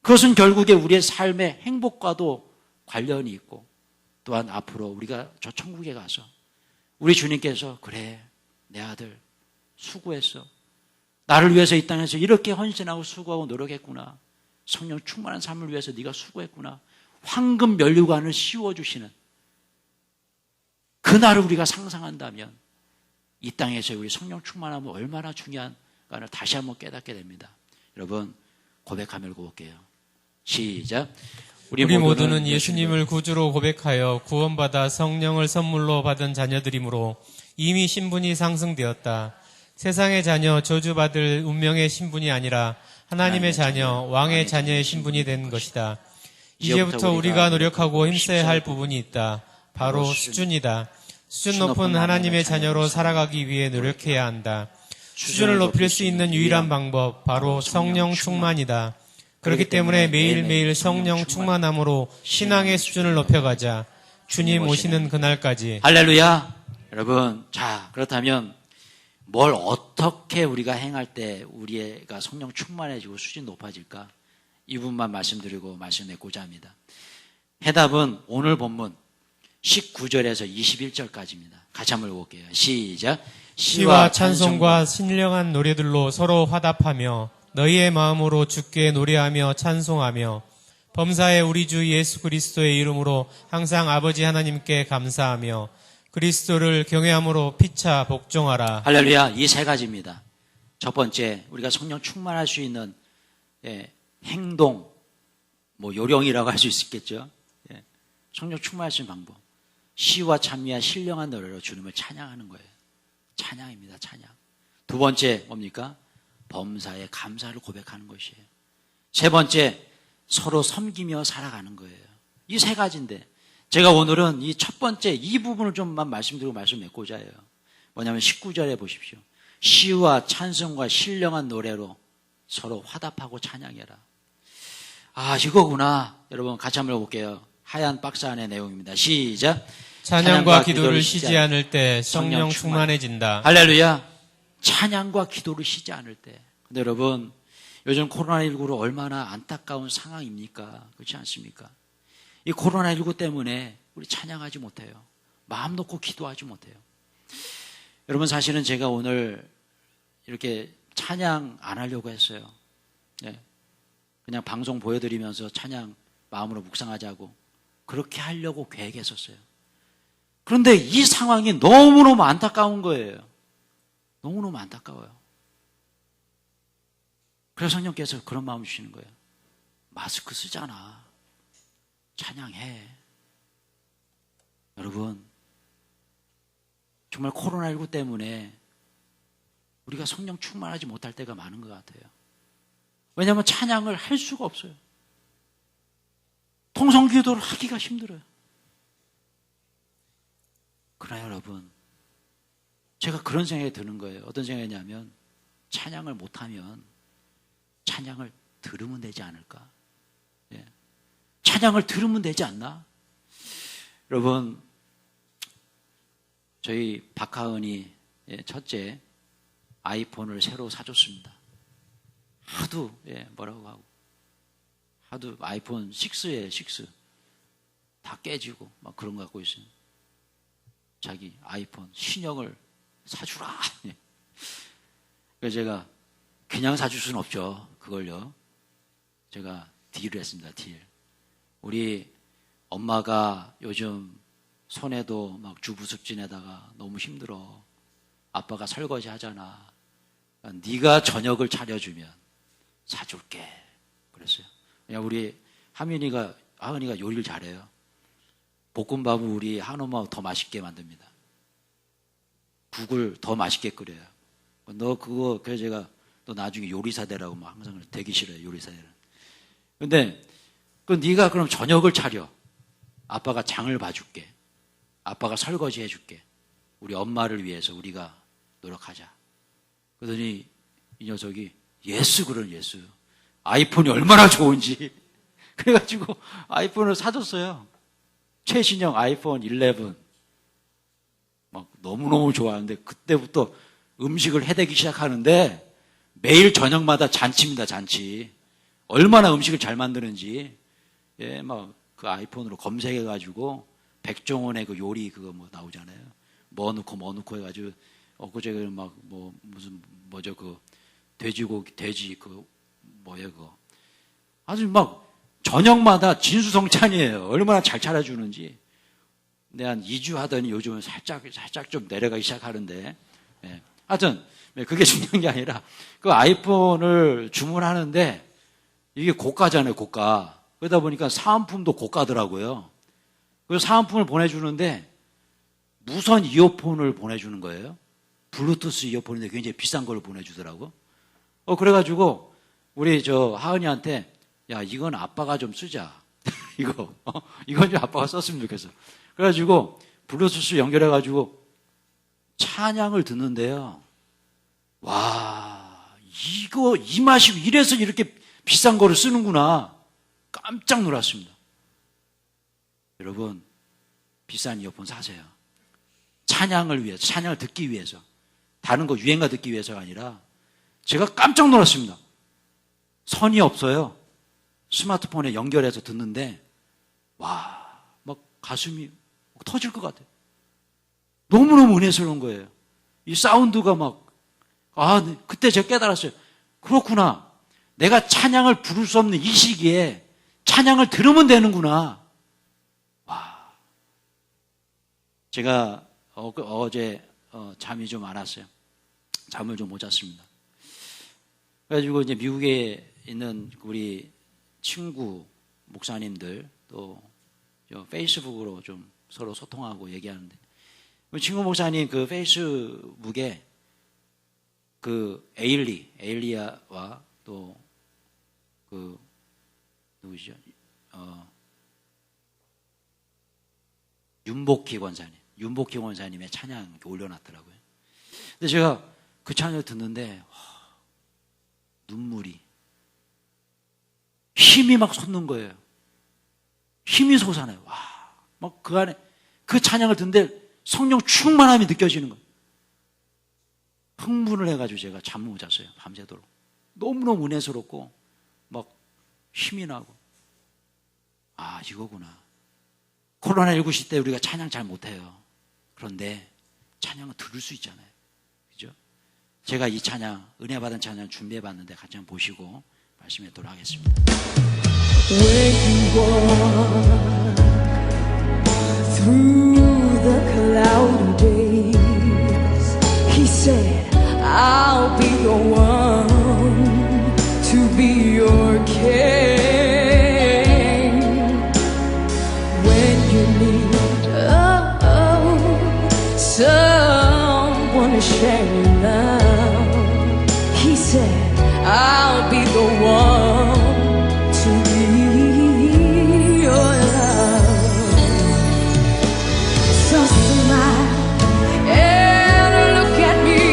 그것은 결국에 우리의 삶의 행복과도 관련이 있고 또한 앞으로 우리가 저 천국에 가서 우리 주님께서 그래 내 아들 수고했어. 나를 위해서 이 땅에서 이렇게 헌신하고 수고하고 노력했구나. 성령 충만한 삶을 위해서 네가 수고했구나. 황금 면류관을 씌워주시는 그날을 우리가 상상한다면 이 땅에서 우리 성령 충만함은 얼마나 중요한가를 다시 한번 깨닫게 됩니다. 여러분 고백하며 읽어볼게요. 시작. 우리 모두는 예수님을 구주로 고백하여 구원받아 성령을 선물로 받은 자녀들이므로 이미 신분이 상승되었다. 세상의 자녀, 저주받을 운명의 신분이 아니라 하나님의 자녀, 왕의 자녀의 신분이 된 것이다. 이제부터 우리가 노력하고 힘써야 할 부분이 있다. 바로 수준이다. 수준 높은 하나님의 자녀로 살아가기 위해 노력해야 한다. 수준을 높일 수 있는 유일한 방법, 바로 성령 충만이다. 그렇기 때문에 매일매일 성령 충만함으로 신앙의 수준을 높여가자. 주님 오시는 그날까지. 할렐루야. 여러분, 자, 그렇다면 뭘 어떻게 우리가 행할 때 우리가 성령 충만해지고 수준이 높아질까? 이 부분만 말씀드리고 말씀드리고자 합니다. 해답은 오늘 본문 19절에서 21절까지입니다. 같이 한번 읽어볼게요. 시작. 시와 찬송과 신령한 노래들로 서로 화답하며 너희의 마음으로 주께 노래하며 찬송하며 범사의 우리 주 예수 그리스도의 이름으로 항상 아버지 하나님께 감사하며 그리스도를 경외함으로 피차 복종하라. 할렐루야. 이 세 가지입니다. 첫 번째, 우리가 성령 충만할 수 있는 행동, 요령이라고 할 수 있겠죠. 성령 충만할 수 있는 방법. 시와 찬미와 신령한 노래로 주님을 찬양하는 거예요. 찬양입니다. 찬양. 두 번째 뭡니까? 범사에 감사를 고백하는 것이에요. 세 번째, 서로 섬기며 살아가는 거예요. 이 세 가지인데 제가 오늘은 이 첫 번째 이 부분을 좀만 말씀드리고 말씀 맺고자 해요. 뭐냐면 19절에 보십시오. 시와 찬송과 신령한 노래로 서로 화답하고 찬양해라. 아, 이거구나. 여러분 같이 한번 해볼게요. 하얀 박스 안의 내용입니다. 시작. 찬양과 기도를 쉬지 않을 때 성령 충만해진다. 할렐루야. 찬양과 기도를 쉬지 않을 때. 근데 여러분, 요즘 코로나19로 얼마나 안타까운 상황입니까? 그렇지 않습니까? 이 코로나19 때문에 우리 찬양하지 못해요. 마음 놓고 기도하지 못해요. 여러분, 사실은 제가 오늘 이렇게 찬양 안 하려고 했어요. 그냥 방송 보여드리면서 찬양 마음으로 묵상하자고 그렇게 하려고 계획했었어요. 그런데 이 상황이 너무너무 안타까운 거예요. 너무너무 안타까워요. 그래서 성령께서 그런 마음 주시는 거예요. 마스크 쓰잖아. 찬양해. 여러분, 정말 코로나19 때문에 우리가 성령 충만하지 못할 때가 많은 것 같아요. 왜냐하면 찬양을 할 수가 없어요. 통성기도를 하기가 힘들어요. 그러나 여러분, 제가 그런 생각이 드는 거예요. 어떤 생각이냐면 찬양을 못하면 찬양을 들으면 되지 않을까? 찬양을 들으면 되지 않나? 여러분, 저희 박하은이 첫째 아이폰을 새로 사줬습니다. 하도 뭐라고 하고 하도 아이폰 6에 6 다 깨지고 막 그런 거 갖고 있어요. 자기 아이폰 신형을 사주라. 그래서 제가 그냥 사줄 수는 없죠. 그걸요. 제가 딜을 했습니다. 딜. 우리 엄마가 요즘 손에도 막 주부습진에다가 너무 힘들어. 아빠가 설거지 하잖아. 그러니까 네가 저녁을 차려주면 사줄게. 그랬어요. 그냥 우리 하은이가 요리를 잘해요. 볶음밥을 우리 한우마하고 더 맛있게 만듭니다. 국을 더 맛있게 끓여요. 너 그거, 그래서 제가 너 나중에 요리사 되라고 막 항상 되기 싫어요, 요리사 되라. 근데, 네가 그럼 저녁을 차려. 아빠가 장을 봐줄게. 아빠가 설거지 해줄게. 우리 엄마를 위해서 우리가 노력하자. 그러더니 이 녀석이 예스, 그런 예스. 아이폰이 얼마나 좋은지. 그래가지고 아이폰을 사줬어요. 최신형 아이폰 11. 막 너무너무 좋아하는데 그때부터 음식을 해대기 시작하는데 매일 저녁마다 잔치입니다, 잔치. 얼마나 음식을 잘 만드는지. 예, 막 그 아이폰으로 검색해가지고 백종원의 그 요리 그거 뭐 나오잖아요. 뭐 넣고 해가지고 엊그제 막 뭐 무슨 뭐죠 그 돼지고기 돼지 그 뭐예요 그거 아주 막 저녁마다 진수성찬이에요. 얼마나 잘 차려주는지. 근데 한 2주 하더니 요즘은 살짝 좀 내려가기 시작하는데, 예. 하여튼 그게 중요한 게 아니라 그 아이폰을 주문하는데 이게 고가잖아요, 고가. 그러다 보니까 사은품도 고가더라고요. 그래서 사은품을 보내주는데 무선 이어폰을 보내주는 거예요. 블루투스 이어폰인데 굉장히 비싼 걸 보내주더라고. 그래가지고 우리 저 하은이한테 야, 이건 아빠가 좀 쓰자. 이건 좀 아빠가 썼으면 좋겠어. 그래가지고 블루투스 연결해가지고 찬양을 듣는데요. 와, 이 맛이 이래서 이렇게 비싼 거를 쓰는구나. 깜짝 놀랐습니다. 여러분, 비싼 이어폰 사세요. 찬양을 위해서, 찬양을 듣기 위해서. 다른 거 유행가 듣기 위해서가 아니라 제가 깜짝 놀랐습니다. 선이 없어요. 스마트폰에 연결해서 듣는데 와, 막 가슴이 터질 것 같아요. 너무너무 은혜스러운 거예요. 이 사운드가 막 그때 제가 깨달았어요. 그렇구나. 내가 찬양을 부를 수 없는 이 시기에 찬양을 들으면 되는구나. 와. 제가 어제 잠이 좀 안 왔어요. 잠을 좀 못 잤습니다. 그래가지고 이제 미국에 있는 우리 친구 목사님들 또 페이스북으로 좀 서로 소통하고 얘기하는데 우리 친구 목사님 그 페이스북에 그 에일리아와 또 그 누구시죠? 윤복희 권사님의 찬양 이렇게 올려놨더라고요. 근데 제가 그 찬양을 듣는데 눈물이 힘이 막 솟는 거예요. 힘이 솟아나요. 와, 막 그 안에 그 찬양을 듣는데 성령 충만함이 느껴지는 거예요. 흥분을 해가지고 제가 잠을 못 잤어요. 밤새도록. 너무너무 은혜스럽고 막 힘이 나고 이거구나. 코로나19 시대 우리가 찬양 잘 못해요. 그런데 찬양은 들을 수 있잖아요. 그죠? 제가 이 찬양, 은혜 받은 찬양 준비해봤는데 같이 한번 보시고 말씀하도록 하겠습니다. When you walk through the cloudy days, He said, I'll be the one to be your king. When you need someone to share your love, He said, I'll be the one to be your love. So smile and look at me,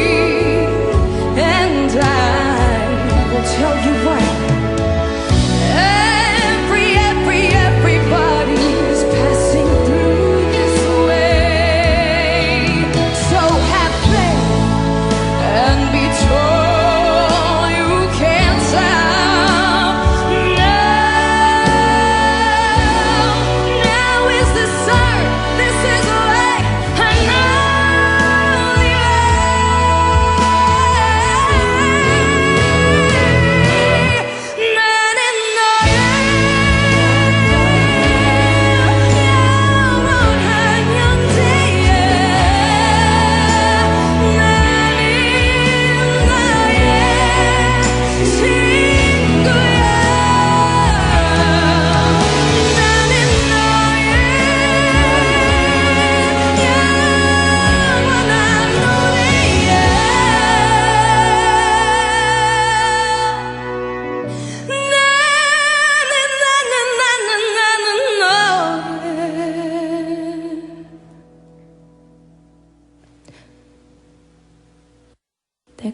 and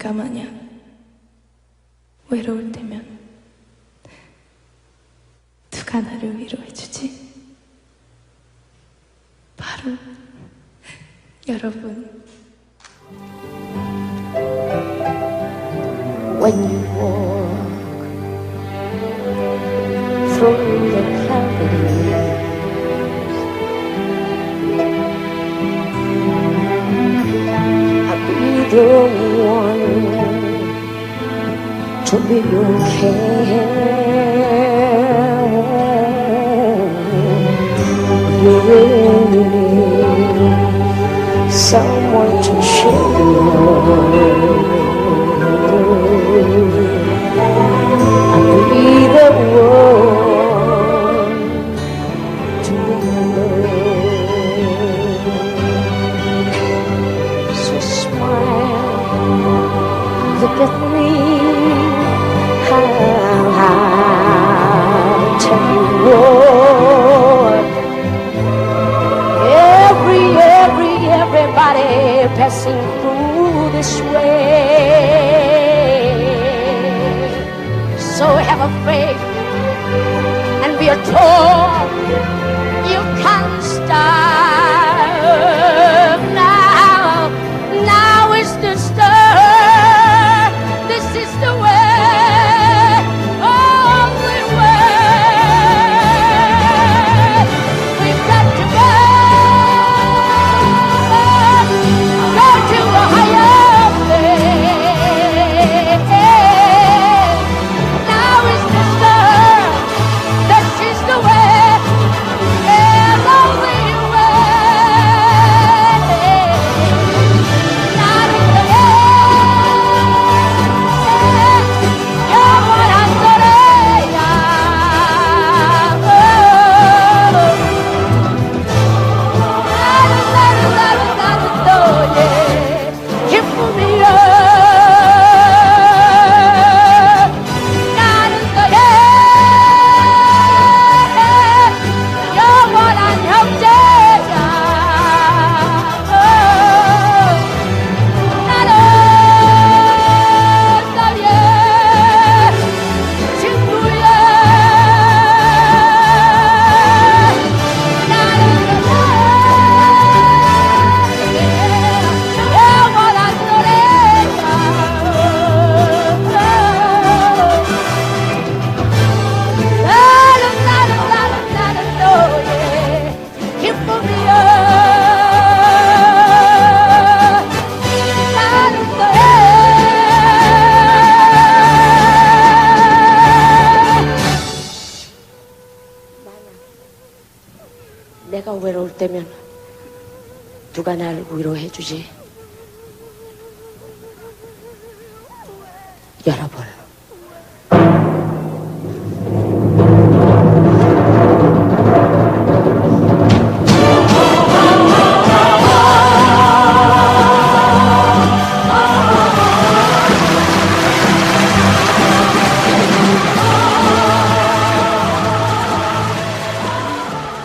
내가 만약 외로울 때면 누가 나를 위로해주지? 바로 여러분. When you walk through the cloudy I'll be the one to be your care. You really need someone to share your love. I'll be the one to remember. So smile, look at me. I'll tell you what. Everybody passing through this way. So have a faith and be a tall. You can start now. Now is the start. This is the way, only way. We've got to go to a higher place. Now is the start. This is the way, and only way. Not in the end. You're what I'm gonna 내가 외로울 때면 누가 나를 위로해주지? 여러분.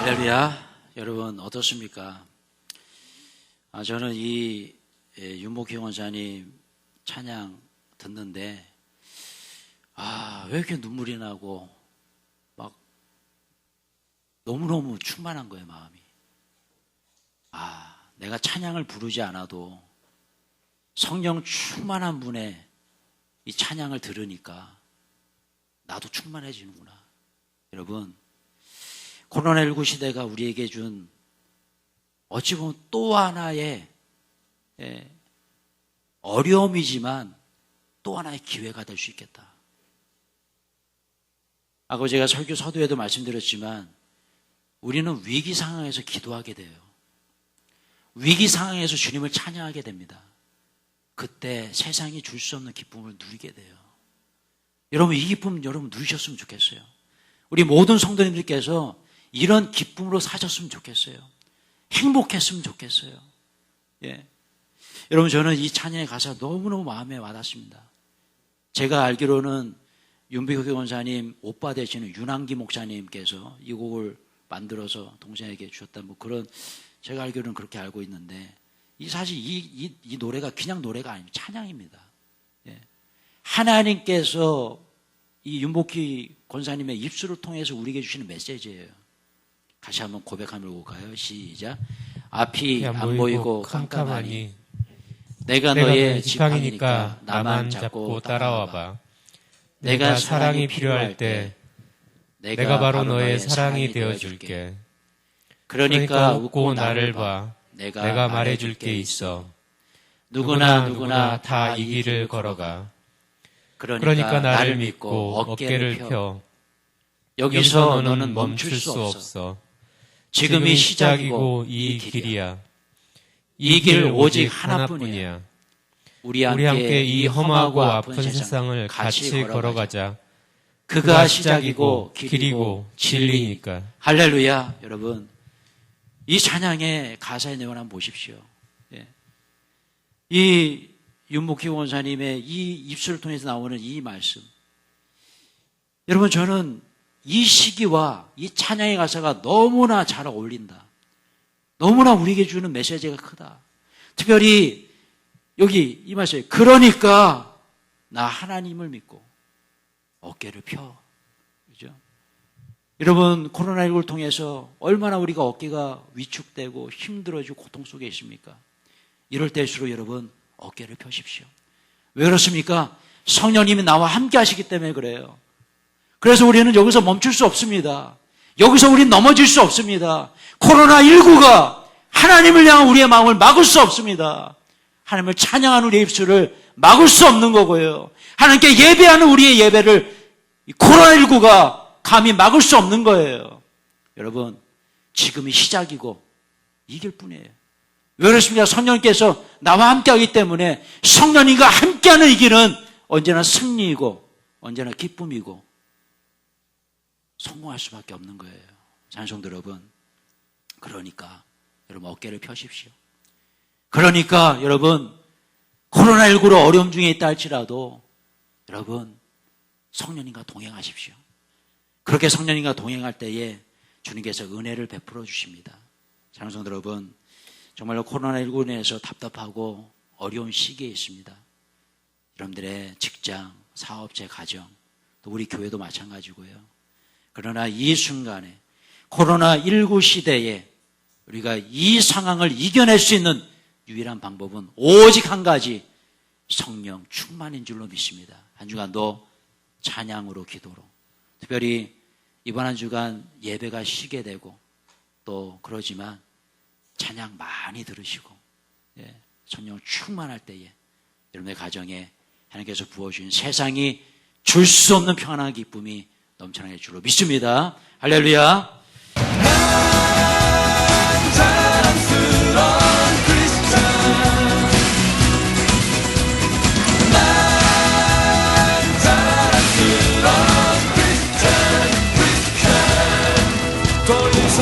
할렐루야. 여러분 어떻습니까? 저는 이 윤목희 원사님 찬양 듣는데 왜 이렇게 눈물이 나고 막 너무너무 충만한 거예요, 마음이. 내가 찬양을 부르지 않아도 성령 충만한 분의 이 찬양을 들으니까 나도 충만해지는구나. 여러분, 코로나19 시대가 우리에게 준 어찌 보면 또 하나의 어려움이지만 또 하나의 기회가 될 수 있겠다. 아까 제가 설교 서두에도 말씀드렸지만 우리는 위기 상황에서 기도하게 돼요. 위기 상황에서 주님을 찬양하게 됩니다. 그때 세상이 줄 수 없는 기쁨을 누리게 돼요. 여러분, 이 기쁨 여러분 누리셨으면 좋겠어요. 우리 모든 성도님들께서 이런 기쁨으로 사셨으면 좋겠어요. 행복했으면 좋겠어요. 예. 여러분, 저는 이 찬양의 가사 너무너무 마음에 와닿습니다. 제가 알기로는 윤비교 원사님 오빠 되시는 윤한기 목사님께서 이 곡을 만들어서 동생에게 주셨다, 그런, 제가 알기로는 그렇게 알고 있는데, 사실 이 노래가 그냥 노래가 아닙니다. 찬양입니다. 하나님께서 이 윤복희 권사님의 입술을 통해서 우리에게 주시는 메시지예요. 다시 한번 고백하며 볼까요? 시작. 앞이 안 보이고 깜깜하니 내가 너의 지팡이니까 나만 잡고 따라와봐. 내가 사랑이 필요할 때 내가 바로 너의 사랑이 되어줄게. 그러니까 웃고 나를 봐. 내가 말해줄 게 있어. 누구나 다 이 길을 걸어가. 그러니까 나를 믿고 어깨를 펴. 여기서 너는 멈출 수 없어. 지금이 시작이고 이 길이야. 이 길 오직 하나뿐이야. 우리 함께 이 험하고 아픈 세상을 같이 걸어가자. 그가 시작이고 길이고 진리니까. 할렐루야. 여러분, 이 찬양의 가사의 내용을 한번 보십시오. 이 윤목희 원사님의 이 입술을 통해서 나오는 이 말씀, 여러분, 저는 이 시기와 이 찬양의 가사가 너무나 잘 어울린다. 너무나 우리에게 주는 메시지가 크다. 특별히 여기 이 말씀에 그러니까 나 하나님을 믿고 어깨를 펴. 그죠? 여러분, 코로나19를 통해서 얼마나 우리가 어깨가 위축되고 힘들어지고 고통 속에 있습니까? 이럴 때일수록 여러분 어깨를 펴십시오. 왜 그렇습니까? 성령님이 나와 함께 하시기 때문에 그래요. 그래서 우리는 여기서 멈출 수 없습니다. 여기서 우리는 넘어질 수 없습니다. 코로나19가 하나님을 향한 우리의 마음을 막을 수 없습니다. 하나님을 찬양하는 우리의 입술을 막을 수 없는 거고요. 하나님께 예배하는 우리의 예배를 코로나19가 감히 막을 수 없는 거예요. 여러분, 지금이 시작이고 이길 뿐이에요. 왜 그렇습니까? 성령님께서 나와 함께하기 때문에 성령님과 함께하는 이 길은 언제나 승리이고 언제나 기쁨이고 성공할 수밖에 없는 거예요. 찬송도 여러분, 그러니까 여러분 어깨를 펴십시오. 그러니까 여러분, 코로나19로 어려움 중에 있다 할지라도 여러분 성령님과 동행하십시오. 그렇게 성령님과 동행할 때에 주님께서 은혜를 베풀어 주십니다. 찬송도 여러분, 정말로 코로나19로 인해서 답답하고 어려운 시기에 있습니다. 여러분들의 직장, 사업체, 가정, 또 우리 교회도 마찬가지고요. 그러나 이 순간에 코로나19 시대에 우리가 이 상황을 이겨낼 수 있는 유일한 방법은 오직 한 가지, 성령 충만인 줄로 믿습니다. 한 주간도 찬양으로, 기도로, 특별히 이번 한 주간 예배가 쉬게 되고 또 그러지만 찬양 많이 들으시고 성령 충만할 때에 여러분의 가정에 하나님께서 부어주신 세상이 줄 수 없는 평안한 기쁨이 넘쳐나게 줄로 믿습니다. 할렐루야. 자랑스러운 크리스찬, 난 자랑스러운 크리스찬. 더 이상